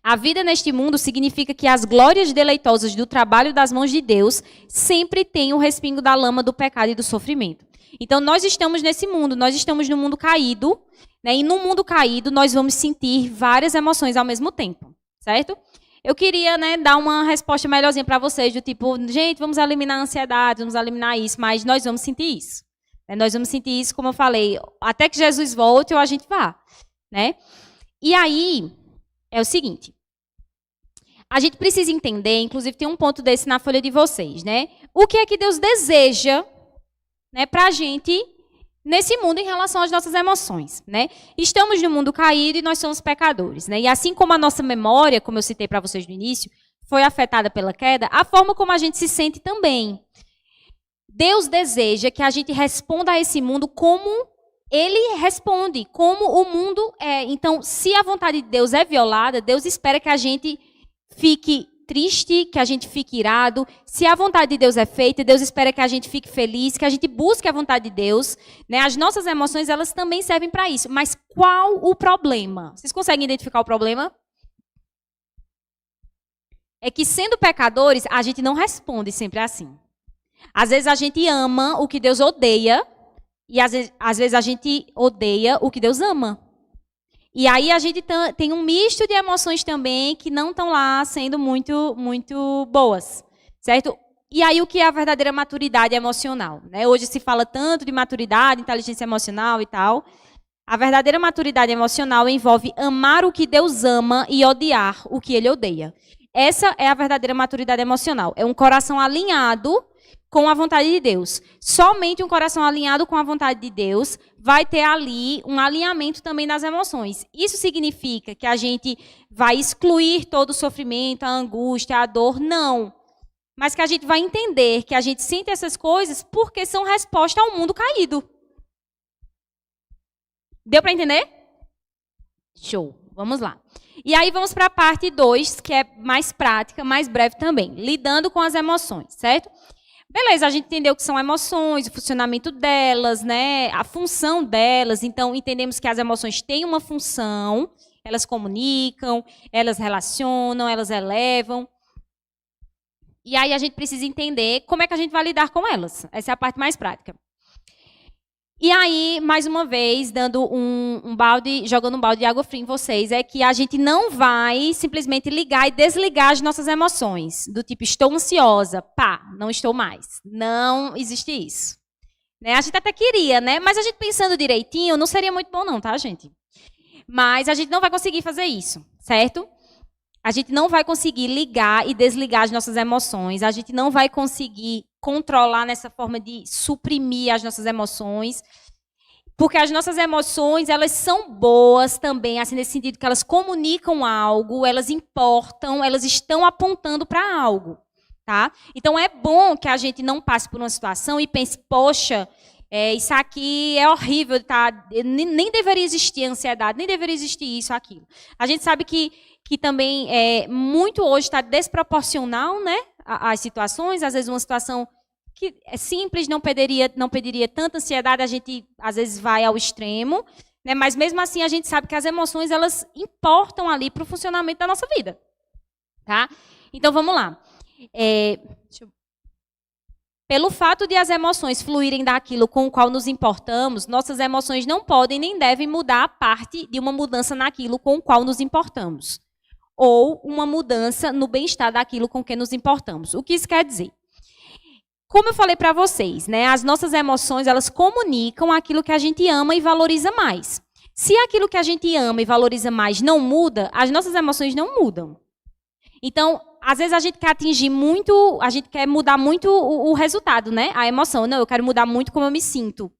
A vida neste mundo significa que as glórias deleitosas do trabalho das mãos de Deus sempre têm o respingo da lama do pecado e do sofrimento. Então, nós estamos nesse mundo, nós estamos no mundo caído, né? E no mundo caído, nós vamos sentir várias emoções ao mesmo tempo, certo? Eu queria, né, dar uma resposta melhorzinha para vocês, do tipo, gente, vamos eliminar a ansiedade, vamos eliminar isso, mas nós vamos sentir isso. Né? Nós vamos sentir isso, como eu falei, até que Jesus volte ou a gente vá. Né? E aí, é o seguinte, a gente precisa entender, inclusive tem um ponto desse na folha de vocês, né? O que é que Deus deseja, né, para a gente nesse mundo em relação às nossas emoções, né? Estamos no mundo caído e nós somos pecadores, né? E assim como a nossa memória, como eu citei para vocês no início, foi afetada pela queda, a forma como a gente se sente também. Deus deseja que a gente responda a esse mundo como ele responde, como o mundo é. Então, se a vontade de Deus é violada, Deus espera que a gente fique triste, que a gente fique irado. Se a vontade de Deus é feita, Deus espera que a gente fique feliz, que a gente busque a vontade de Deus. Né? As nossas emoções, elas também servem para isso. Mas qual o problema? Vocês conseguem identificar o problema? É que, sendo pecadores, a gente não responde sempre assim. Às vezes a gente ama o que Deus odeia, e às vezes a gente odeia o que Deus ama. E aí a gente tem um misto de emoções também que não estão lá sendo muito, muito boas, certo? E aí o que é a verdadeira maturidade emocional? Né? Hoje se fala tanto de maturidade, inteligência emocional e tal. A verdadeira maturidade emocional envolve amar o que Deus ama e odiar o que Ele odeia. Essa é a verdadeira maturidade emocional. É um coração alinhado com a vontade de Deus. Somente um coração alinhado com a vontade de Deus vai ter ali um alinhamento também das emoções. Isso significa que a gente vai excluir todo o sofrimento, a angústia, a dor? Não. Mas que a gente vai entender que a gente sente essas coisas porque são resposta ao mundo caído. Deu para entender? Show. Vamos lá. E aí vamos para a parte 2, que é mais prática, mais breve também. Lidando com as emoções, certo? beleza, a gente entendeu o que são emoções, o funcionamento delas, né, a função delas. Então, entendemos que as emoções têm uma função, elas comunicam, elas relacionam, elas elevam. E aí a gente precisa entender como é que a gente vai lidar com elas. Essa é a parte mais prática. E aí, mais uma vez, dando jogando um balde de água fria em vocês, é que a gente não vai simplesmente ligar e desligar as nossas emoções. Do tipo, estou ansiosa, pá, não estou mais. Não existe isso. Né? A gente até queria, né? Mas a gente pensando direitinho, não seria muito bom não, tá, gente? Mas a gente não vai conseguir fazer isso, certo? A gente não vai conseguir ligar e desligar as nossas emoções. A gente não vai conseguir controlar nessa forma de suprimir as nossas emoções. Porque as nossas emoções, elas são boas também, assim, nesse sentido que elas comunicam algo, elas importam, elas estão apontando para algo. Tá? Então, é bom que a gente não passe por uma situação e pense, poxa, isso aqui é horrível, tá? Nem deveria existir ansiedade, nem deveria existir isso, aquilo. A gente sabe que também muito hoje está desproporcional, né, às situações. Às vezes uma situação que é simples, não pediria tanta ansiedade, a gente às vezes vai ao extremo, né, mas mesmo assim a gente sabe que as emoções elas importam ali para o funcionamento da nossa vida. Tá? Então vamos lá. Pelo fato de as emoções fluírem daquilo com o qual nos importamos, nossas emoções não podem nem devem mudar a parte de uma mudança naquilo com o qual nos importamos. Ou uma mudança no bem-estar daquilo com que nos importamos. O que isso quer dizer? Como eu falei para vocês, né, as nossas emoções elas comunicam aquilo que a gente ama e valoriza mais. Se aquilo que a gente ama e valoriza mais não muda, as nossas emoções não mudam. Então, às vezes a gente quer atingir muito, a gente quer mudar muito o resultado, né? A emoção. Não, eu quero mudar muito como eu me sinto.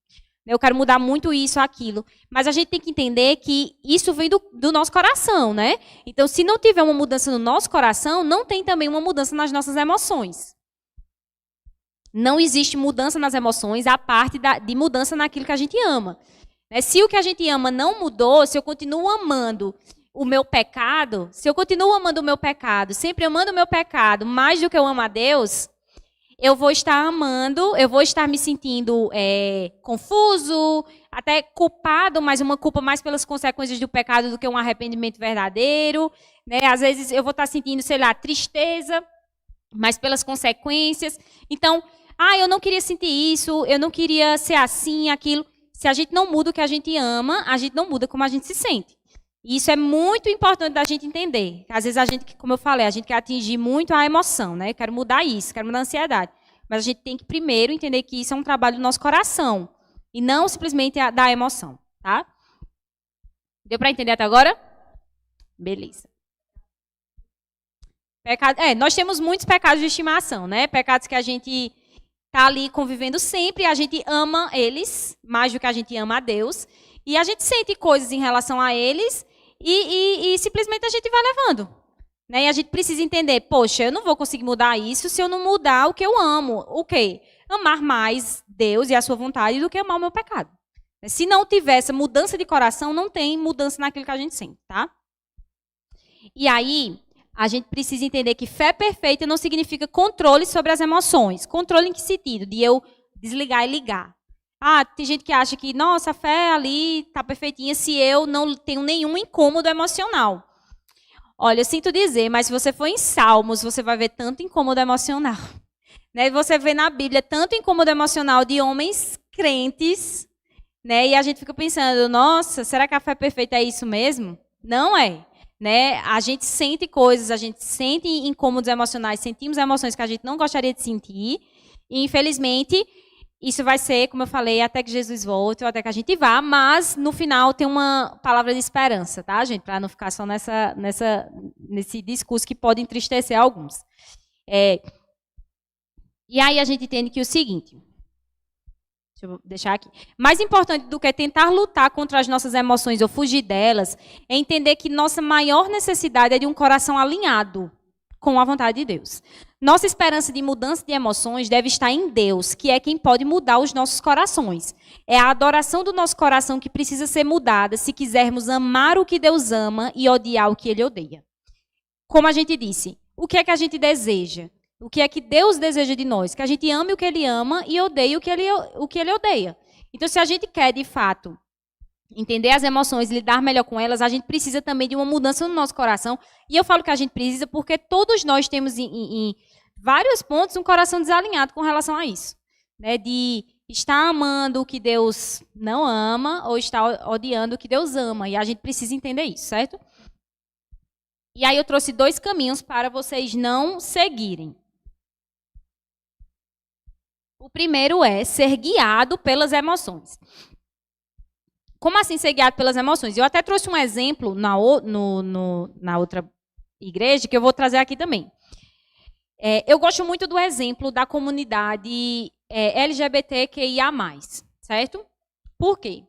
Eu quero mudar muito isso, aquilo. Mas a gente tem que entender que isso vem do nosso coração, né? Então, se não tiver uma mudança no nosso coração, não tem também uma mudança nas nossas emoções. Não existe mudança nas emoções, a parte de mudança naquilo que a gente ama. Se o que a gente ama não mudou, se eu continuo amando o meu pecado, se eu continuo amando o meu pecado, sempre amando o meu pecado mais do que eu amo a Deus, eu vou estar amando, eu vou estar me sentindo confuso, até culpado, mas uma culpa mais pelas consequências do pecado do que um arrependimento verdadeiro. Né? Às vezes eu vou estar sentindo, sei lá, tristeza, mas pelas consequências. Então, eu não queria sentir isso, eu não queria ser assim, aquilo. Se a gente não muda o que a gente ama, a gente não muda como a gente se sente. E isso é muito importante da gente entender. Às vezes a gente, como eu falei, a gente quer atingir muito a emoção, né? Eu quero mudar isso, quero mudar a ansiedade. Mas a gente tem que primeiro entender que isso é um trabalho do nosso coração. E não simplesmente da emoção, tá? Deu para entender até agora? Beleza. Pecado, nós temos muitos pecados de estimação, né? Pecados que a gente está ali convivendo sempre, a gente ama eles, mais do que a gente ama a Deus. E a gente sente coisas em relação a eles e simplesmente a gente vai levando. Né? E a gente precisa entender, poxa, eu não vou conseguir mudar isso se eu não mudar o que eu amo. O quê? Amar mais Deus e a sua vontade do que amar o meu pecado. Se não tiver essa mudança de coração, não tem mudança naquilo que a gente sente, tá? E aí, a gente precisa entender que fé perfeita não significa controle sobre as emoções. Controle em que sentido? De eu desligar e ligar. Tem gente que acha que, nossa, a fé ali está perfeitinha se eu não tenho nenhum incômodo emocional. Olha, eu sinto dizer, mas se você for em Salmos, você vai ver tanto incômodo emocional. Né? Você vê na Bíblia tanto incômodo emocional de homens crentes, né? E a gente fica pensando, nossa, será que a fé perfeita é isso mesmo? Não é. Né? A gente sente coisas, a gente sente incômodos emocionais, sentimos emoções que a gente não gostaria de sentir, e infelizmente isso vai ser, como eu falei, até que Jesus volte ou até que a gente vá, mas no final tem uma palavra de esperança, tá, gente? Para não ficar só nesse discurso que pode entristecer alguns. E aí a gente entende que o seguinte, deixa eu deixar aqui, mais importante do que tentar lutar contra as nossas emoções ou fugir delas, é entender que nossa maior necessidade é de um coração alinhado com a vontade de Deus. Nossa esperança de mudança de emoções deve estar em Deus, que é quem pode mudar os nossos corações. É a adoração do nosso coração que precisa ser mudada se quisermos amar o que Deus ama e odiar o que Ele odeia. Como a gente disse, o que é que a gente deseja? O que é que Deus deseja de nós? Que a gente ame o que Ele ama e odeie o que Ele odeia. Então, se a gente quer, de fato, entender as emoções e lidar melhor com elas, a gente precisa também de uma mudança no nosso coração. E eu falo que a gente precisa porque todos nós temos, em vários pontos, um coração desalinhado com relação a isso. Né? De estar amando o que Deus não ama ou estar odiando o que Deus ama. E a gente precisa entender isso, certo? E aí eu trouxe 2 caminhos para vocês não seguirem. O primeiro é ser guiado pelas emoções. Como assim ser guiado pelas emoções? Eu até trouxe um exemplo na outra igreja, que eu vou trazer aqui também. Eu gosto muito do exemplo da comunidade LGBTQIA+, certo? Por quê?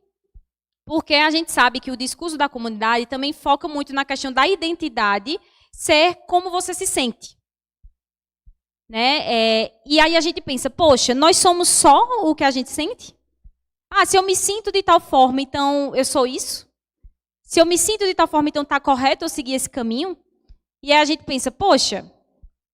Porque a gente sabe que o discurso da comunidade também foca muito na questão da identidade ser como você se sente. Né? E aí a gente pensa, poxa, nós somos só o que a gente sente? Se eu me sinto de tal forma, então eu sou isso? Se eu me sinto de tal forma, então está correto eu seguir esse caminho? E aí a gente pensa, poxa,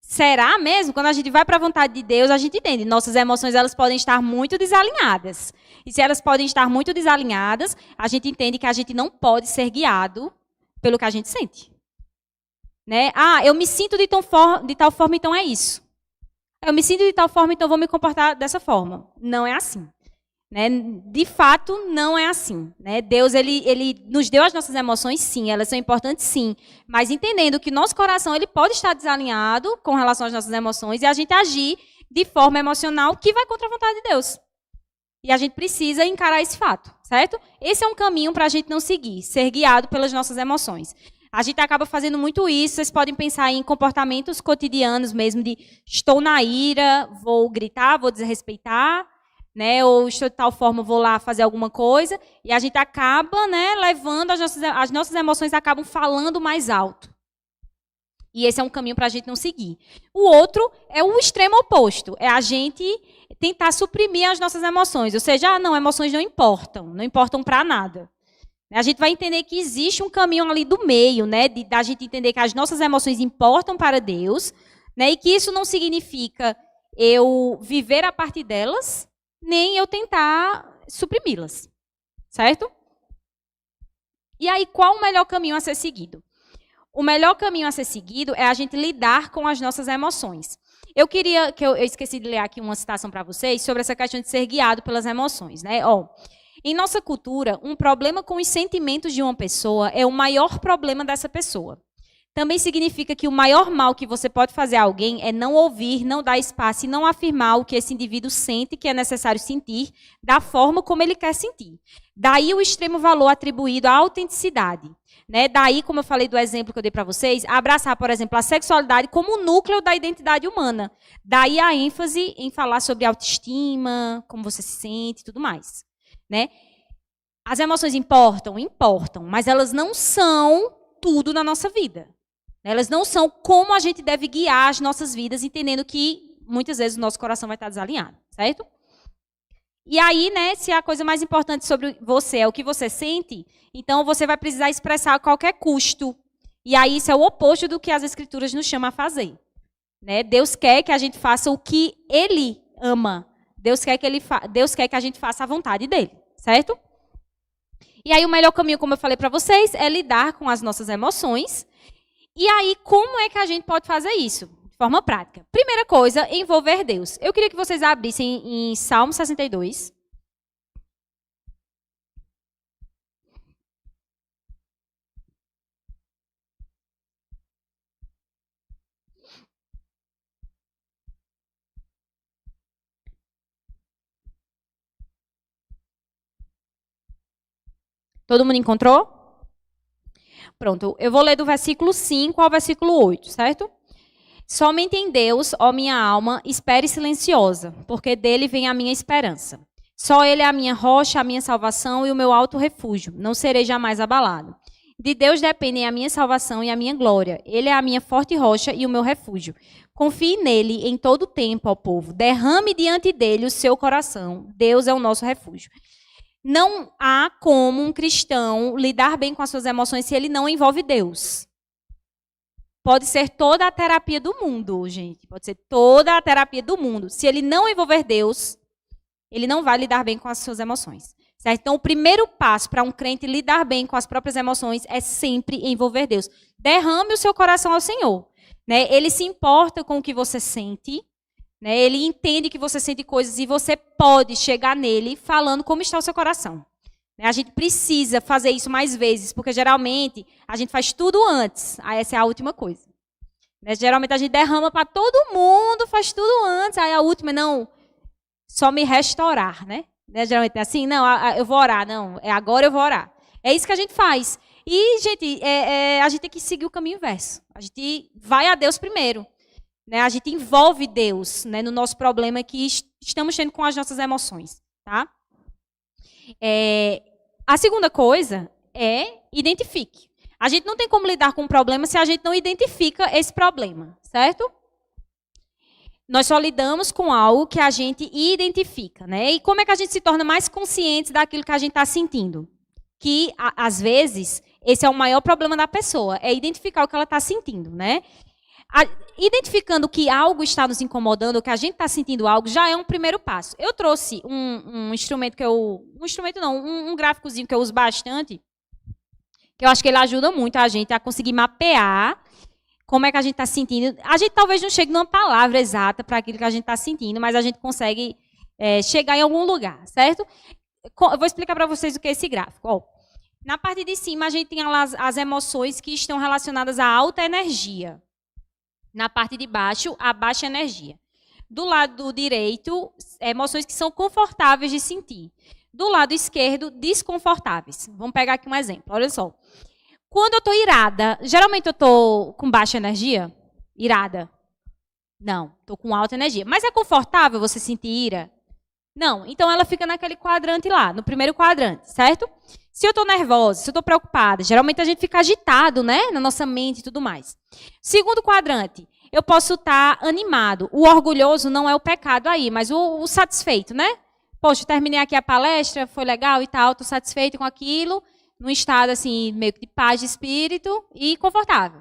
será mesmo? Quando a gente vai para a vontade de Deus, a gente entende. Nossas emoções elas podem estar muito desalinhadas. E se elas podem estar muito desalinhadas, a gente entende que a gente não pode ser guiado pelo que a gente sente. Né? Eu me sinto de tal forma, então é isso. Eu me sinto de tal forma, então vou me comportar dessa forma. Não é assim. Né? De fato, não é assim. Né? Deus ele nos deu as nossas emoções, sim, elas são importantes, sim. Mas entendendo que nosso coração ele pode estar desalinhado com relação às nossas emoções e a gente agir de forma emocional que vai contra a vontade de Deus. E a gente precisa encarar esse fato, certo? Esse é um caminho para a gente não seguir, ser guiado pelas nossas emoções. A gente acaba fazendo muito isso, vocês podem pensar em comportamentos cotidianos mesmo, de estou na ira, vou gritar, vou desrespeitar, né? Ou estou de tal forma, vou lá fazer alguma coisa, e a gente acaba, né, levando as nossas emoções acabam falando mais alto. E esse é um caminho para a gente não seguir. O outro é o extremo oposto, é a gente tentar suprimir as nossas emoções, ou seja, não, emoções não importam para nada. A gente vai entender que existe um caminho ali do meio, né, da gente entender que as nossas emoções importam para Deus, né, e que isso não significa eu viver a partir delas, nem eu tentar suprimi-las, certo? E aí, qual o melhor caminho a ser seguido? O melhor caminho a ser seguido é a gente lidar com as nossas emoções. Eu esqueci de ler aqui uma citação para vocês sobre essa questão de ser guiado pelas emoções, né? Em nossa cultura, um problema com os sentimentos de uma pessoa é o maior problema dessa pessoa. Também significa que o maior mal que você pode fazer a alguém é não ouvir, não dar espaço e não afirmar o que esse indivíduo sente que é necessário sentir, da forma como ele quer sentir. Daí o extremo valor atribuído à autenticidade. Né? Daí, como eu falei do exemplo que eu dei para vocês, abraçar, por exemplo, a sexualidade como o núcleo da identidade humana. Daí a ênfase em falar sobre autoestima, como você se sente e tudo mais. Né? As emoções importam, mas elas não são tudo na nossa vida. Elas não são como a gente deve guiar as nossas vidas, entendendo que muitas vezes o nosso coração vai estar desalinhado, certo? E aí, né, se a coisa mais importante sobre você é o que você sente, então você vai precisar expressar a qualquer custo. E aí isso é o oposto do que as Escrituras nos chamam a fazer. Né? Deus quer que a gente faça o que Ele ama. Deus quer que a gente faça a vontade dEle, certo? E aí o melhor caminho, como eu falei para vocês, é lidar com as nossas emoções. E aí, como é que a gente pode fazer isso? De forma prática. Primeira coisa, envolver Deus. Eu queria que vocês abrissem em Salmo 62. Todo mundo encontrou? Pronto, eu vou ler do versículo 5 ao versículo 8, certo? Somente em Deus, ó minha alma, espere silenciosa, porque dele vem a minha esperança. Só ele é a minha rocha, a minha salvação e o meu alto refúgio. Não serei jamais abalado. De Deus dependem a minha salvação e a minha glória. Ele é a minha forte rocha e o meu refúgio. Confie nele em todo o tempo, ó povo. Derrame diante dele o seu coração. Deus é o nosso refúgio. Não há como um cristão lidar bem com as suas emoções se ele não envolve Deus. pode ser toda a terapia do mundo, gente. Pode ser toda a terapia do mundo. Se ele não envolver Deus, ele não vai lidar bem com as suas emoções. Certo? Então, o primeiro passo para um crente lidar bem com as próprias emoções é sempre envolver Deus. Derrame o seu coração ao Senhor. Né? Ele se importa com o que você sente. Né? Ele entende que você sente coisas e você pode chegar nele falando como está o seu coração. Né? A gente precisa fazer isso mais vezes, porque geralmente a gente faz tudo antes. Aí essa é a última coisa. Né? Geralmente a gente derrama para todo mundo, faz tudo antes. Aí a última, não, só me restaurar, né? Geralmente é assim, não, eu vou orar, não, agora eu vou orar. É isso que a gente faz. E, gente, a gente tem que seguir o caminho inverso. A gente vai a Deus primeiro. Né? A gente envolve Deus, né, no nosso problema que estamos tendo com as nossas emoções. Tá? A segunda coisa é identifique. A gente não tem como lidar com um problema se a gente não identifica esse problema, certo? Nós só lidamos com algo que a gente identifica, né? E como é que a gente se torna mais consciente daquilo que a gente está sentindo? Que, às vezes, esse é o maior problema da pessoa, é identificar o que ela está sentindo, né? Identificando que algo está nos incomodando, que a gente está sentindo algo, já é um primeiro passo. Eu trouxe um instrumento que um gráficozinho que eu uso bastante, que eu acho que ele ajuda muito a gente a conseguir mapear como é que a gente está sentindo. A gente talvez não chegue numa palavra exata para aquilo que a gente está sentindo, mas a gente consegue chegar em algum lugar, certo? Eu vou explicar para vocês o que é esse gráfico. Ó, na parte de cima, a gente tem as emoções que estão relacionadas à alta energia. Na parte de baixo, a baixa energia. Do lado direito, emoções que são confortáveis de sentir. Do lado esquerdo, desconfortáveis. Vamos pegar aqui um exemplo. Olha só. Quando eu estou irada, geralmente eu estou com baixa energia? Irada? Não, estou com alta energia. Mas é confortável você sentir ira? Não. Então ela fica naquele quadrante lá, no primeiro quadrante, certo? Se eu estou nervosa, se eu estou preocupada, geralmente a gente fica agitado, né? Na nossa mente e tudo mais. Segundo quadrante, eu posso estar animado. O orgulhoso não é o pecado aí, mas o satisfeito, né? Poxa, terminei aqui a palestra, foi legal e tal, estou satisfeito com aquilo. Num estado, assim, meio que de paz de espírito e confortável.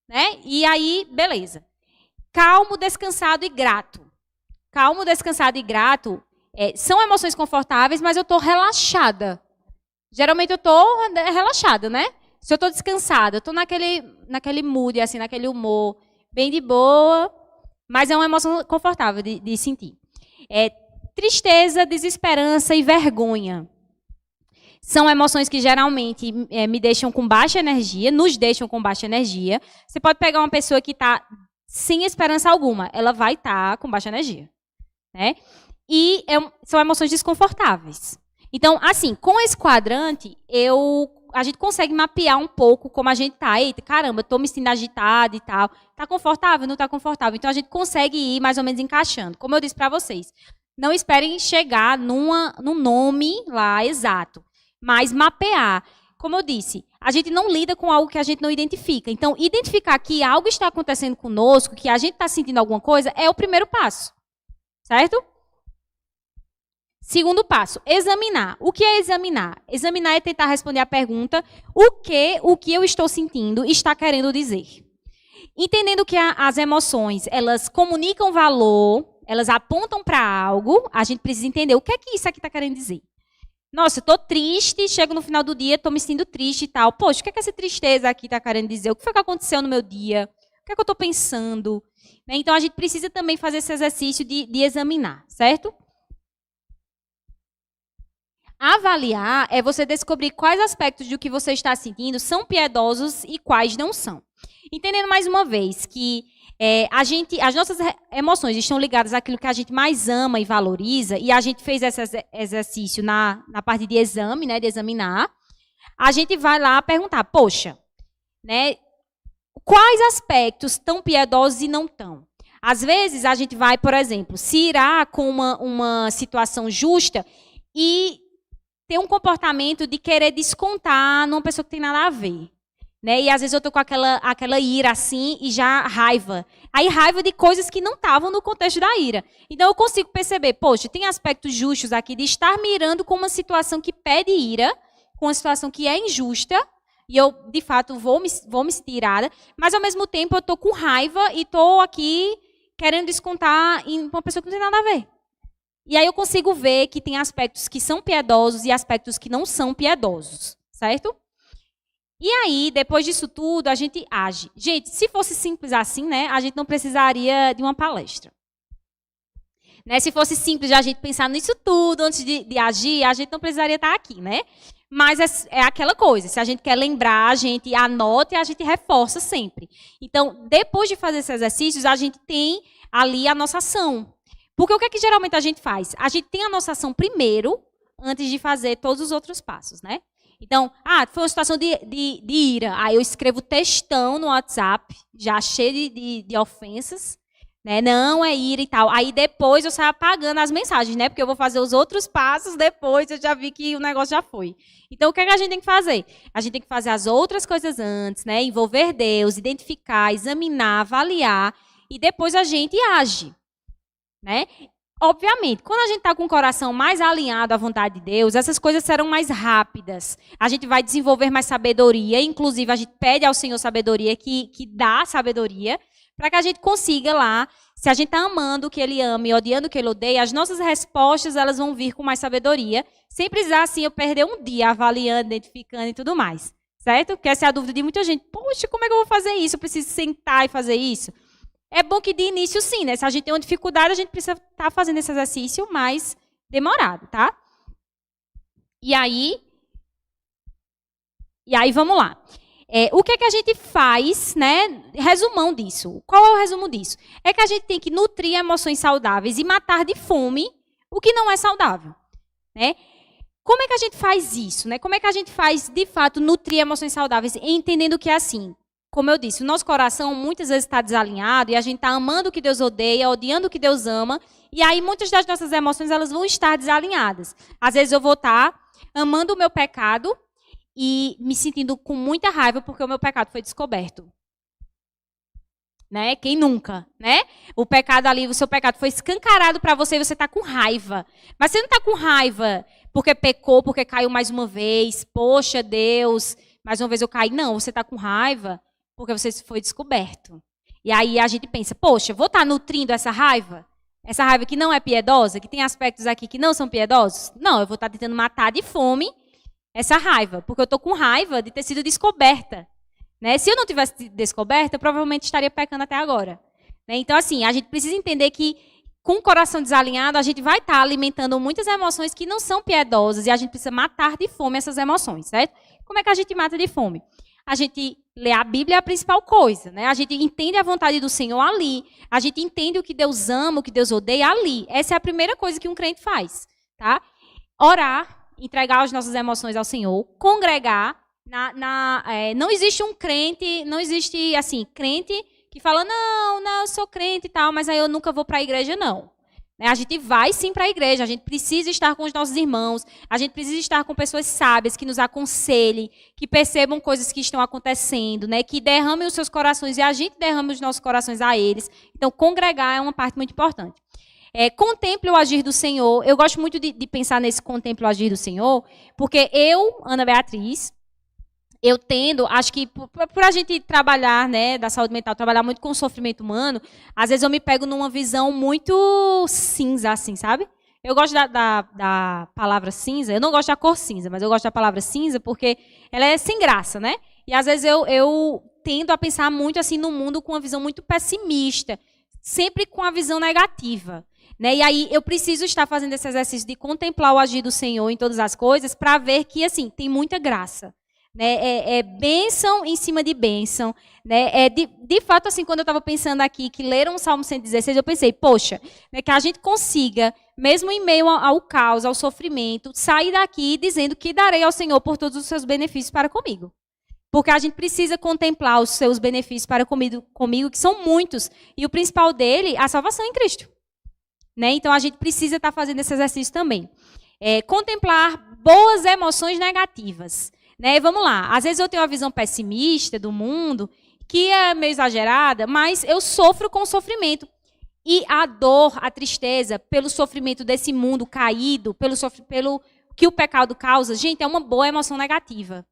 Né? E aí, beleza. Calmo, descansado e grato. Calmo, descansado e grato são emoções confortáveis, mas eu estou relaxada. Geralmente eu estou relaxada, né? Se eu estou descansada, eu estou naquele mood, assim, naquele humor, bem de boa, mas é uma emoção confortável de sentir. Tristeza, desesperança e vergonha. São emoções que geralmente me deixam com baixa energia, nos deixam com baixa energia. Você pode pegar uma pessoa que está sem esperança alguma, ela vai estar com baixa energia. Né? E são emoções desconfortáveis. Então, assim, com esse quadrante, a gente consegue mapear um pouco como a gente está. Eita, caramba, estou me sentindo agitada e tal. Está confortável? Não está confortável? Então, a gente consegue ir mais ou menos encaixando. Como eu disse para vocês, não esperem chegar num nome lá exato. Mas mapear, como eu disse, a gente não lida com algo que a gente não identifica. Então, identificar que algo está acontecendo conosco, que a gente está sentindo alguma coisa, é o primeiro passo. Certo? Segundo passo, examinar. O que é examinar? Examinar é tentar responder a pergunta o que eu estou sentindo está querendo dizer. Entendendo que as emoções, elas comunicam valor, elas apontam para algo, a gente precisa entender o que é que isso aqui está querendo dizer. Nossa, eu estou triste, chego no final do dia, estou me sentindo triste e tal. Poxa, o que é que essa tristeza aqui está querendo dizer? O que foi que aconteceu no meu dia? O que é que eu estou pensando? Então, a gente precisa também fazer esse exercício de examinar, certo? Avaliar é você descobrir quais aspectos do que você está sentindo são piedosos e quais não são. Entendendo mais uma vez que as nossas emoções estão ligadas àquilo que a gente mais ama e valoriza, e a gente fez esse exercício na parte de exame, né, de examinar, a gente vai lá perguntar, poxa, né, quais aspectos estão piedosos e não estão? Às vezes a gente vai, por exemplo, se irar com uma situação justa e ter um comportamento de querer descontar numa pessoa que tem nada a ver. Né? E às vezes eu estou com aquela ira assim e já raiva. Aí raiva de coisas que não estavam no contexto da ira. Então eu consigo perceber, poxa, tem aspectos justos aqui de estar mirando com uma situação que pede ira, com uma situação que é injusta, e eu, de fato, vou me sentir irada, mas, ao mesmo tempo, eu estou com raiva e estou aqui querendo descontar em uma pessoa que não tem nada a ver. E aí eu consigo ver que tem aspectos que são piedosos e aspectos que não são piedosos, certo? E aí, depois disso tudo, a gente age. Gente, se fosse simples assim, né, a gente não precisaria de uma palestra. Né? Se fosse simples de a gente pensar nisso tudo antes de agir, a gente não precisaria estar aqui, né? Mas é aquela coisa, se a gente quer lembrar, a gente anota e a gente reforça sempre. Então, depois de fazer esses exercícios, a gente tem ali a nossa ação. Porque o que é que geralmente a gente faz? A gente tem a nossa ação primeiro, antes de fazer todos os outros passos, né? Então, foi uma situação de ira. Aí eu escrevo textão no WhatsApp, já cheio de ofensas, né? Não é ira e tal. Aí depois eu saio apagando as mensagens, né? Porque eu vou fazer os outros passos depois, eu já vi que o negócio já foi. Então, o que é que a gente tem que fazer? A gente tem que fazer as outras coisas antes, né? Envolver Deus, identificar, examinar, avaliar, e depois a gente age, né? Obviamente, quando a gente está com o coração mais alinhado à vontade de Deus, essas coisas serão mais rápidas. A gente vai desenvolver mais sabedoria, inclusive a gente pede ao Senhor sabedoria, que dá sabedoria, para que a gente consiga lá, se a gente está amando o que Ele ama e odiando o que Ele odeia, as nossas respostas elas vão vir com mais sabedoria, sem precisar assim eu perder um dia avaliando, identificando e tudo mais, certo? Porque essa é a dúvida de muita gente. Poxa, como é que eu vou fazer isso? Eu preciso sentar e fazer isso? É bom que de início sim, né? Se a gente tem uma dificuldade, a gente precisa estar fazendo esse exercício mais demorado, tá? E aí vamos lá. O que é que a gente faz, né? Resumão disso. Qual é o resumo disso? É que a gente tem que nutrir emoções saudáveis e matar de fome o que não é saudável, né? Como é que a gente faz isso, né? Como é que a gente faz, de fato, nutrir emoções saudáveis, entendendo que é assim? Como eu disse, o nosso coração muitas vezes está desalinhado e a gente está amando o que Deus odeia, odiando o que Deus ama, e aí muitas das nossas emoções elas vão estar desalinhadas. Às vezes eu vou estar amando o meu pecado e me sentindo com muita raiva porque o meu pecado foi descoberto. Né? Quem nunca, né? O pecado ali, o seu pecado foi escancarado para você e você está com raiva. Mas você não está com raiva porque pecou, porque caiu mais uma vez. Poxa, Deus, mais uma vez eu caí. Não, você está com raiva porque você foi descoberto. E aí a gente pensa, poxa, vou estar nutrindo essa raiva que não é piedosa, que tem aspectos aqui que não são piedosos? Não, eu vou estar tentando matar de fome essa raiva, porque eu estou com raiva de ter sido descoberta. Né? Se eu não tivesse sido descoberta, eu provavelmente estaria pecando até agora. Né? Então, assim, a gente precisa entender que com o coração desalinhado, a gente vai estar alimentando muitas emoções que não são piedosas e a gente precisa matar de fome essas emoções, certo? Como é que a gente mata de fome? A gente lê a Bíblia, é a principal coisa, né? A gente entende a vontade do Senhor ali, a gente entende o que Deus ama, o que Deus odeia ali. Essa é a primeira coisa que um crente faz, tá? Orar, entregar as nossas emoções ao Senhor, congregar. Não existe um crente, não existe, assim, crente que fala, não, eu sou crente e tal, mas aí eu nunca vou para a igreja, não. A gente vai sim para a igreja, a gente precisa estar com os nossos irmãos, a gente precisa estar com pessoas sábias que nos aconselhem, que percebam coisas que estão acontecendo, né? Que derramem os seus corações e a gente derrame os nossos corações a eles. Então, congregar é uma parte muito importante. Contemple o agir do Senhor. Eu gosto muito de pensar nesse contemple o agir do Senhor, porque eu, Ana Beatriz, eu tendo, acho que por a gente trabalhar, né, da saúde mental, trabalhar muito com o sofrimento humano, às vezes eu me pego numa visão muito cinza, assim, sabe? Eu gosto da palavra cinza, eu não gosto da cor cinza, mas eu gosto da palavra cinza porque ela é sem graça, né? E às vezes eu tendo a pensar muito assim no mundo com uma visão muito pessimista, sempre com a visão negativa. Né? E aí eu preciso estar fazendo esse exercício de contemplar o agir do Senhor em todas as coisas para ver que, assim, tem muita graça. Né? Bênção em cima de bênção. Né? De fato, assim, quando eu estava pensando aqui, que leram o Salmo 116, eu pensei, poxa, né, que a gente consiga, mesmo em meio ao caos, ao sofrimento, sair daqui dizendo que darei ao Senhor por todos os seus benefícios para comigo. Porque a gente precisa contemplar os seus benefícios para comigo, que são muitos. E o principal dele, a salvação em Cristo. Né? Então, a gente precisa estar fazendo esse exercício também. Contemplar boas emoções negativas. Né? Vamos lá, às vezes eu tenho uma visão pessimista do mundo, que é meio exagerada, mas eu sofro com o sofrimento. E a dor, a tristeza, pelo sofrimento desse mundo caído, pelo que o pecado causa, gente, é uma boa emoção negativa.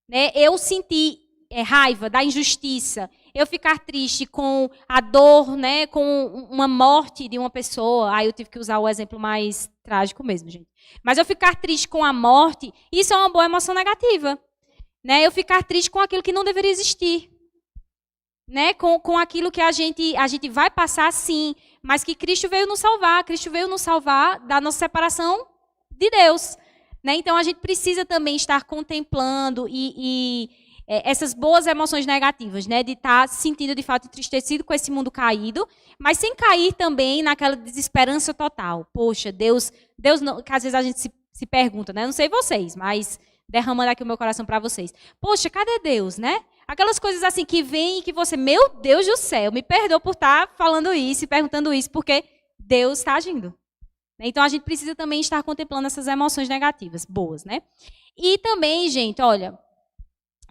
né? Eu sentir raiva da injustiça, eu ficar triste com a dor, né, com uma morte de uma pessoa. Aí eu tive que usar o exemplo mais trágico mesmo, gente. Mas eu ficar triste com a morte, isso é uma boa emoção negativa, né? Eu ficar triste com aquilo que não deveria existir, né? Com aquilo que a gente vai passar sim, mas que Cristo veio nos salvar. Cristo veio nos salvar da nossa separação de Deus, né? Então a gente precisa também estar contemplando essas boas emoções negativas, né? De estar se sentindo de fato entristecido com esse mundo caído, mas sem cair também naquela desesperança total. Poxa, Deus não, que às vezes a gente se pergunta, né? Não sei vocês, mas derramando aqui o meu coração para vocês. Poxa, cadê Deus, né? Aquelas coisas assim que vêm e que você, meu Deus do céu, me perdoa por estar falando isso e perguntando isso, porque Deus está agindo. Então a gente precisa também estar contemplando essas emoções negativas, boas, né? E também, gente, olha,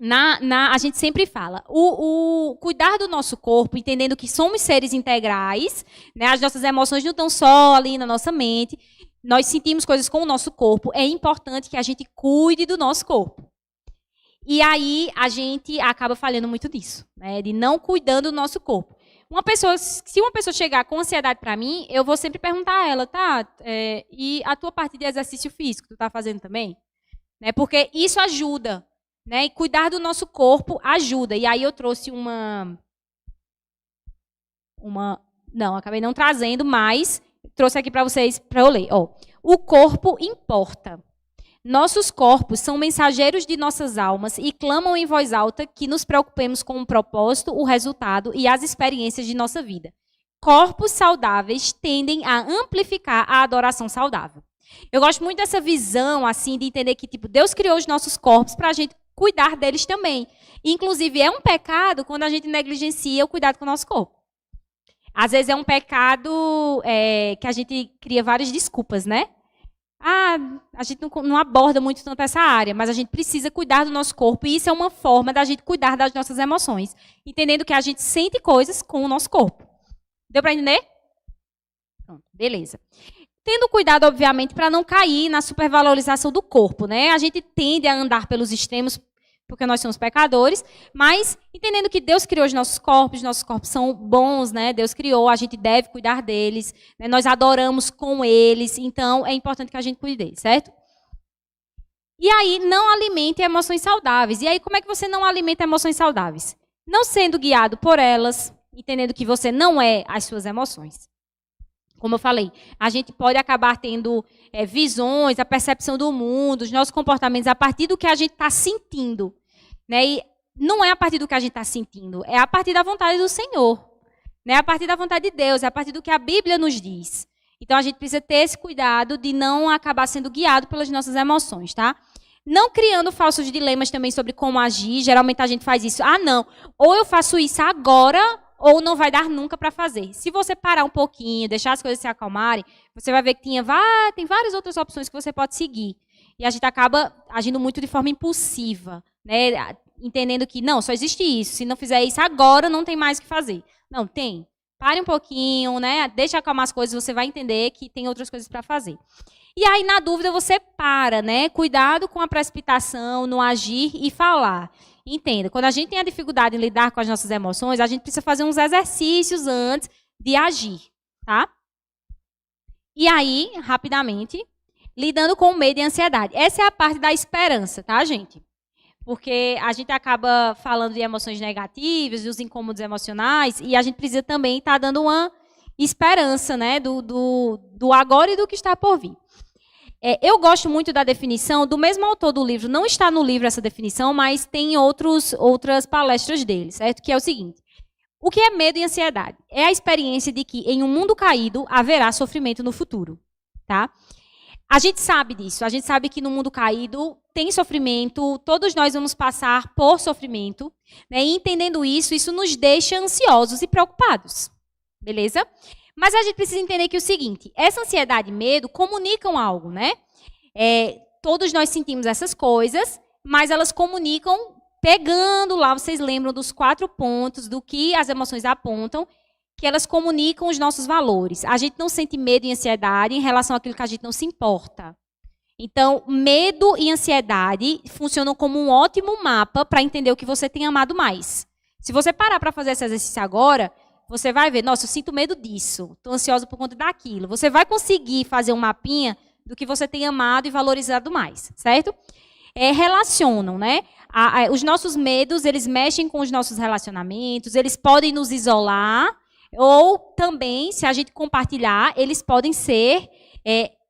a gente sempre fala, o cuidar do nosso corpo, entendendo que somos seres integrais, né? As nossas emoções não estão só ali na nossa mente, nós sentimos coisas com o nosso corpo, é importante que a gente cuide do nosso corpo. E aí a gente acaba falhando muito disso, né? De não cuidando do nosso corpo. Se uma pessoa chegar com ansiedade para mim, eu vou sempre perguntar a ela, tá, e a tua parte de exercício físico, tu tá fazendo também? Né? Porque isso ajuda. Né? E cuidar do nosso corpo ajuda. E aí eu trouxe não, acabei não trazendo, mas trouxe aqui para vocês, para eu ler. Ó, o corpo importa. Nossos corpos são mensageiros de nossas almas e clamam em voz alta que nos preocupemos com o propósito, o resultado e as experiências de nossa vida. Corpos saudáveis tendem a amplificar a adoração saudável. Eu gosto muito dessa visão, assim, de entender que tipo, Deus criou os nossos corpos para a gente cuidar deles também. Inclusive, é um pecado quando a gente negligencia o cuidado com o nosso corpo. Às vezes é um pecado que a gente cria várias desculpas, né? A gente não aborda muito tanto essa área, mas a gente precisa cuidar do nosso corpo, e isso é uma forma da gente cuidar das nossas emoções, entendendo que a gente sente coisas com o nosso corpo. Deu para entender? Pronto, beleza. Tendo cuidado, obviamente, para não cair na supervalorização do corpo, né? A gente tende a andar pelos extremos porque nós somos pecadores, mas entendendo que Deus criou os nossos corpos são bons, né? Deus criou, a gente deve cuidar deles, né? Nós adoramos com eles, então é importante que a gente cuide deles, certo? E aí, não alimente emoções saudáveis. E aí, como é que você não alimenta emoções saudáveis? Não sendo guiado por elas, entendendo que você não é as suas emoções. Como eu falei, a gente pode acabar tendo visões, a percepção do mundo, os nossos comportamentos a partir do que a gente está sentindo. Né? E não é a partir do que a gente está sentindo, é a partir da vontade do Senhor. Né? A partir da vontade de Deus, é a partir do que a Bíblia nos diz. Então a gente precisa ter esse cuidado de não acabar sendo guiado pelas nossas emoções, tá? Não criando falsos dilemas também sobre como agir. Geralmente a gente faz isso. Não, ou eu faço isso agora, ou não vai dar nunca para fazer. Se você parar um pouquinho, deixar as coisas se acalmarem, você vai ver que tem várias outras opções que você pode seguir. E a gente acaba agindo muito de forma impulsiva, né? Entendendo que, não, só existe isso. Se não fizer isso agora, não tem mais o que fazer. Não, tem. Pare um pouquinho, né? Deixa acalmar as coisas, você vai entender que tem outras coisas para fazer. E aí, na dúvida, você para, né? Cuidado com a precipitação, no agir e falar. Entenda, quando a gente tem a dificuldade em lidar com as nossas emoções, a gente precisa fazer uns exercícios antes de agir, tá? E aí, rapidamente, lidando com o medo e a ansiedade. Essa é a parte da esperança, tá, gente? Porque a gente acaba falando de emoções negativas, dos incômodos emocionais, e a gente precisa também estar dando uma esperança, né, do agora e do que está por vir. Eu gosto muito da definição do mesmo autor do livro. Não está no livro essa definição, mas tem outras palestras dele, certo? Que é o seguinte: o que é medo e ansiedade? É a experiência de que em um mundo caído haverá sofrimento no futuro, tá? A gente sabe disso. A gente sabe que no mundo caído tem sofrimento. Todos nós vamos passar por sofrimento, né? E entendendo isso, isso nos deixa ansiosos e preocupados, beleza? Mas a gente precisa entender que o seguinte: essa ansiedade e medo comunicam algo, né? Todos nós sentimos essas coisas, mas elas comunicam pegando lá, vocês lembram dos 4 pontos do que as emoções apontam, que elas comunicam os nossos valores. A gente não sente medo e ansiedade em relação àquilo que a gente não se importa. Então, medo e ansiedade funcionam como um ótimo mapa para entender o que você tem amado mais. Se você parar para fazer esse exercício agora, você vai ver, nossa, eu sinto medo disso, estou ansiosa por conta daquilo. Você vai conseguir fazer um mapinha do que você tem amado e valorizado mais, certo? Relacionam, né? Os nossos medos, eles mexem com os nossos relacionamentos, eles podem nos isolar, ou também, se a gente compartilhar, eles podem ser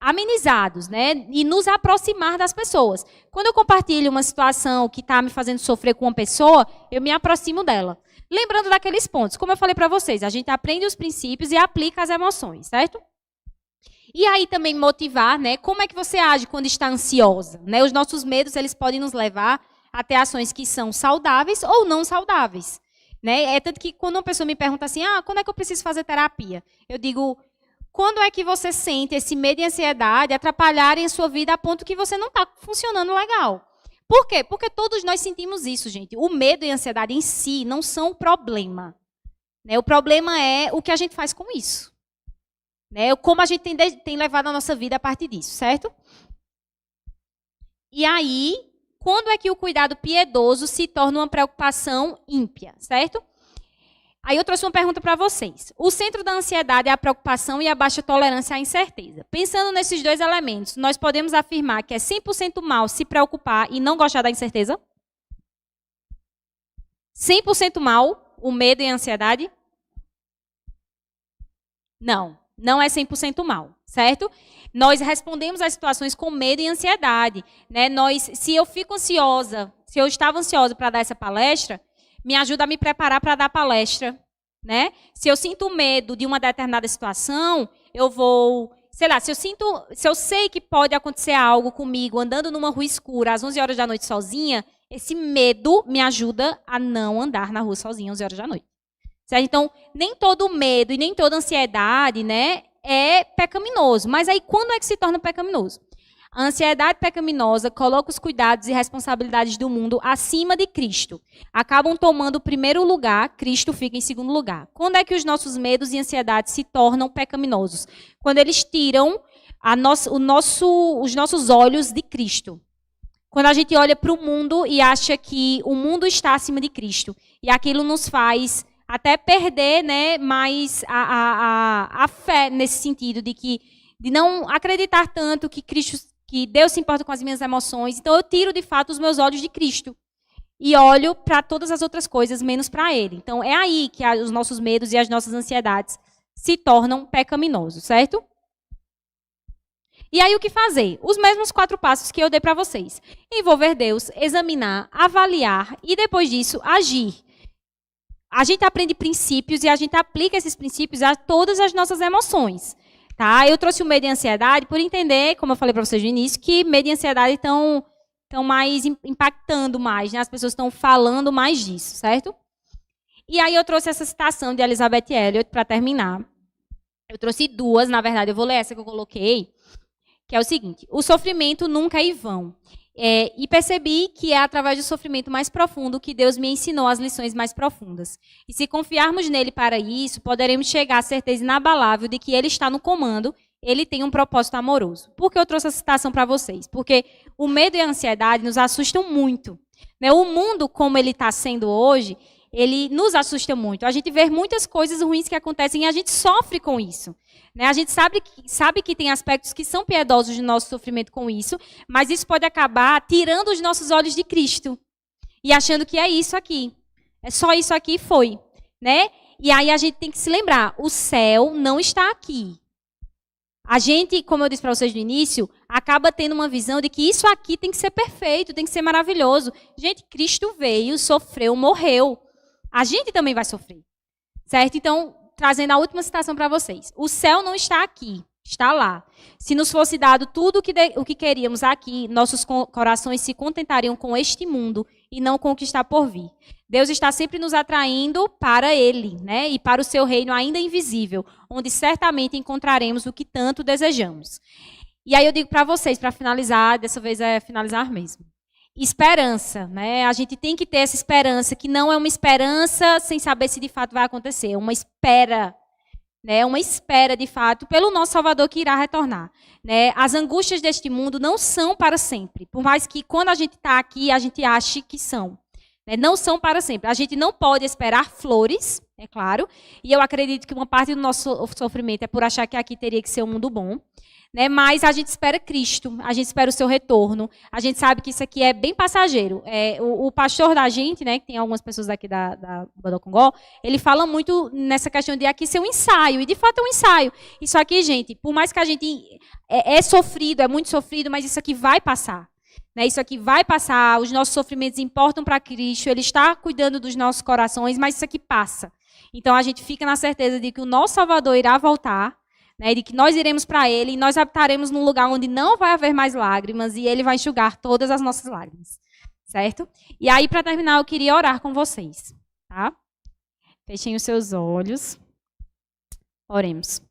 amenizados, né? E nos aproximar das pessoas. Quando eu compartilho uma situação que está me fazendo sofrer com uma pessoa, eu me aproximo dela. Lembrando daqueles pontos, como eu falei para vocês, a gente aprende os princípios e aplica as emoções, certo? E aí também motivar, né? Como é que você age quando está ansiosa? Né? Os nossos medos, eles podem nos levar a ter ações que são saudáveis ou não saudáveis. Né? É tanto que quando uma pessoa me pergunta assim, quando é que eu preciso fazer terapia? Eu digo, quando é que você sente esse medo e ansiedade atrapalharem a sua vida a ponto que você não está funcionando legal? Por quê? Porque todos nós sentimos isso, gente. O medo e a ansiedade em si não são o problema. Né? O problema é o que a gente faz com isso. Né? Como a gente tem levado a nossa vida a partir disso, certo? E aí, quando é que o cuidado piedoso se torna uma preocupação ímpia, certo? Aí eu trouxe uma pergunta para vocês. O centro da ansiedade é a preocupação e a baixa tolerância à incerteza. Pensando nesses dois elementos, nós podemos afirmar que é 100% mal se preocupar e não gostar da incerteza? 100% mal o medo e a ansiedade? Não é 100% mal, certo? Nós respondemos às situações com medo e ansiedade. Né? Se eu fico ansiosa, se eu estava ansiosa para dar essa palestra, me ajuda a me preparar para dar a palestra. Né? Se eu sinto medo de uma determinada situação, eu vou... Sei lá, se eu sei que pode acontecer algo comigo andando numa rua escura às 11 horas da noite sozinha, esse medo me ajuda a não andar na rua sozinha às 11 horas da noite. Certo? Então, nem todo medo e nem toda ansiedade, né, é pecaminoso. Mas aí, quando é que se torna pecaminoso? A ansiedade pecaminosa coloca os cuidados e responsabilidades do mundo acima de Cristo. Acabam tomando o primeiro lugar, Cristo fica em segundo lugar. Quando é que os nossos medos e ansiedades se tornam pecaminosos? Quando eles tiram os nossos olhos de Cristo. Quando a gente olha para o mundo e acha que o mundo está acima de Cristo. E aquilo nos faz até perder, né, mais a fé nesse sentido de não acreditar tanto que Deus se importa com as minhas emoções. Então eu tiro de fato os meus olhos de Cristo e olho para todas as outras coisas menos para Ele. Então é aí que os nossos medos e as nossas ansiedades se tornam pecaminosos, certo? E aí o que fazer? Os mesmos 4 passos que eu dei para vocês. Envolver Deus, examinar, avaliar e depois disso agir. A gente aprende princípios e a gente aplica esses princípios a todas as nossas emoções. Tá? Eu trouxe o medo e a ansiedade por entender, como eu falei para vocês no início, que medo e ansiedade estão mais impactando mais, né? As pessoas estão falando mais disso, certo? E aí eu trouxe essa citação de Elizabeth Elliot para terminar. Eu trouxe 2, na verdade, eu vou ler essa que eu coloquei, que é o seguinte: o sofrimento nunca é vão. E percebi que é através do sofrimento mais profundo que Deus me ensinou as lições mais profundas. E se confiarmos nele para isso, poderemos chegar à certeza inabalável de que ele está no comando, ele tem um propósito amoroso. Por que eu trouxe essa citação para vocês? Porque o medo e a ansiedade nos assustam muito. Né? O mundo, como ele está sendo hoje, ele nos assusta muito. A gente vê muitas coisas ruins que acontecem e a gente sofre com isso. Né? A gente sabe que tem aspectos que são piedosos do nosso sofrimento com isso, mas isso pode acabar tirando os nossos olhos de Cristo e achando que é isso aqui. É só isso aqui e foi. Né? E aí a gente tem que se lembrar, o céu não está aqui. A gente, como eu disse para vocês no início, acaba tendo uma visão de que isso aqui tem que ser perfeito, tem que ser maravilhoso. Gente, Cristo veio, sofreu, morreu. A gente também vai sofrer. Certo? Então, trazendo a última citação para vocês. O céu não está aqui, está lá. Se nos fosse dado tudo o que queríamos aqui, nossos corações se contentariam com este mundo e não com o que está por vir. Deus está sempre nos atraindo para Ele, né? E para o seu reino ainda invisível, onde certamente encontraremos o que tanto desejamos. E aí eu digo para vocês, para finalizar, dessa vez é finalizar mesmo. Esperança, né? A gente tem que ter essa esperança, que não é uma esperança sem saber se de fato vai acontecer, é uma espera, né? Uma espera, de fato, pelo nosso Salvador que irá retornar. Né? As angústias deste mundo não são para sempre, por mais que quando a gente está aqui, a gente ache que são. Né? Não são para sempre. A gente não pode esperar flores, é claro, e eu acredito que uma parte do nosso sofrimento é por achar que aqui teria que ser um mundo bom. Né, mas a gente espera Cristo, a gente espera o seu retorno, a gente sabe que isso aqui é bem passageiro. O pastor da gente, né, que tem algumas pessoas aqui da Bodocongó, ele fala muito nessa questão de aqui ser um ensaio, e de fato é um ensaio. Isso aqui, gente, por mais que a gente é sofrido, é muito sofrido, mas isso aqui vai passar. Né, isso aqui vai passar, os nossos sofrimentos importam para Cristo, Ele está cuidando dos nossos corações, mas isso aqui passa. Então a gente fica na certeza de que o nosso Salvador irá voltar, né, de que nós iremos para Ele e nós habitaremos num lugar onde não vai haver mais lágrimas e Ele vai enxugar todas as nossas lágrimas, certo? E aí, para terminar, eu queria orar com vocês, tá? Fechem os seus olhos. Oremos.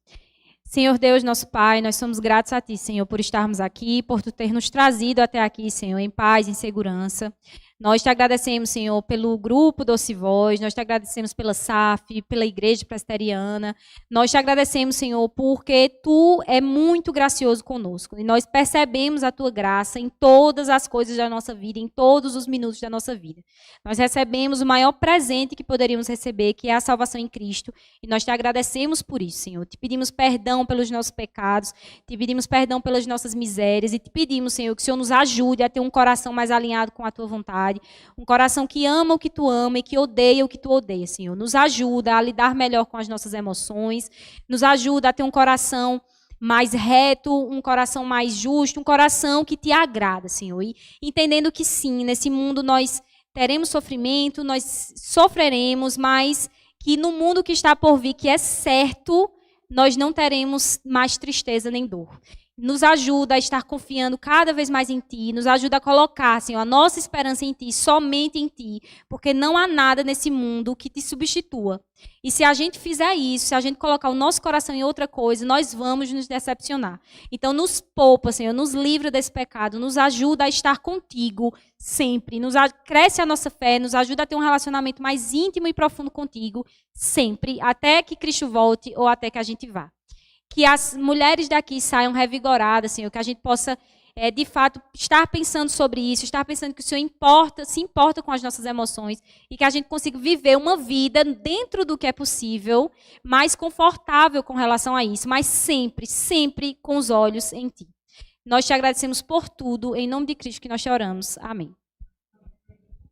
Senhor Deus, nosso Pai, nós somos gratos a Ti, Senhor, por estarmos aqui, por Tu ter nos trazido até aqui, Senhor, em paz, em segurança. Nós te agradecemos, Senhor, pelo grupo Doce Voz, nós te agradecemos pela SAF, pela Igreja Presbiteriana. Nós te agradecemos, Senhor, porque Tu é muito gracioso conosco. E nós percebemos a Tua graça em todas as coisas da nossa vida, em todos os minutos da nossa vida. Nós recebemos o maior presente que poderíamos receber, que é a salvação em Cristo. E nós te agradecemos por isso, Senhor. Te pedimos perdão pelos nossos pecados, te pedimos perdão pelas nossas misérias e te pedimos, Senhor, que o Senhor nos ajude a ter um coração mais alinhado com a Tua vontade. Um coração que ama o que Tu ama e que odeia o que Tu odeia, Senhor. Nos ajuda a lidar melhor com as nossas emoções, nos ajuda a ter um coração mais reto, um coração mais justo, um coração que Te agrada, Senhor. E entendendo que sim, nesse mundo nós teremos sofrimento, nós sofreremos, mas que no mundo que está por vir, que é certo, nós não teremos mais tristeza nem dor. Nos ajuda a estar confiando cada vez mais em Ti, nos ajuda a colocar, Senhor, a nossa esperança em Ti, somente em Ti, porque não há nada nesse mundo que Te substitua. E se a gente fizer isso, se a gente colocar o nosso coração em outra coisa, nós vamos nos decepcionar. Então nos poupa, Senhor, nos livra desse pecado, nos ajuda a estar contigo sempre, cresce a nossa fé, nos ajuda a ter um relacionamento mais íntimo e profundo contigo, sempre, até que Cristo volte ou até que a gente vá. Que as mulheres daqui saiam revigoradas, Senhor, que a gente possa, de fato, estar pensando sobre isso, estar pensando que o Senhor se importa com as nossas emoções e que a gente consiga viver uma vida dentro do que é possível, mais confortável com relação a isso, mas sempre, sempre com os olhos em Ti. Nós te agradecemos por tudo, em nome de Cristo que nós te oramos. Amém.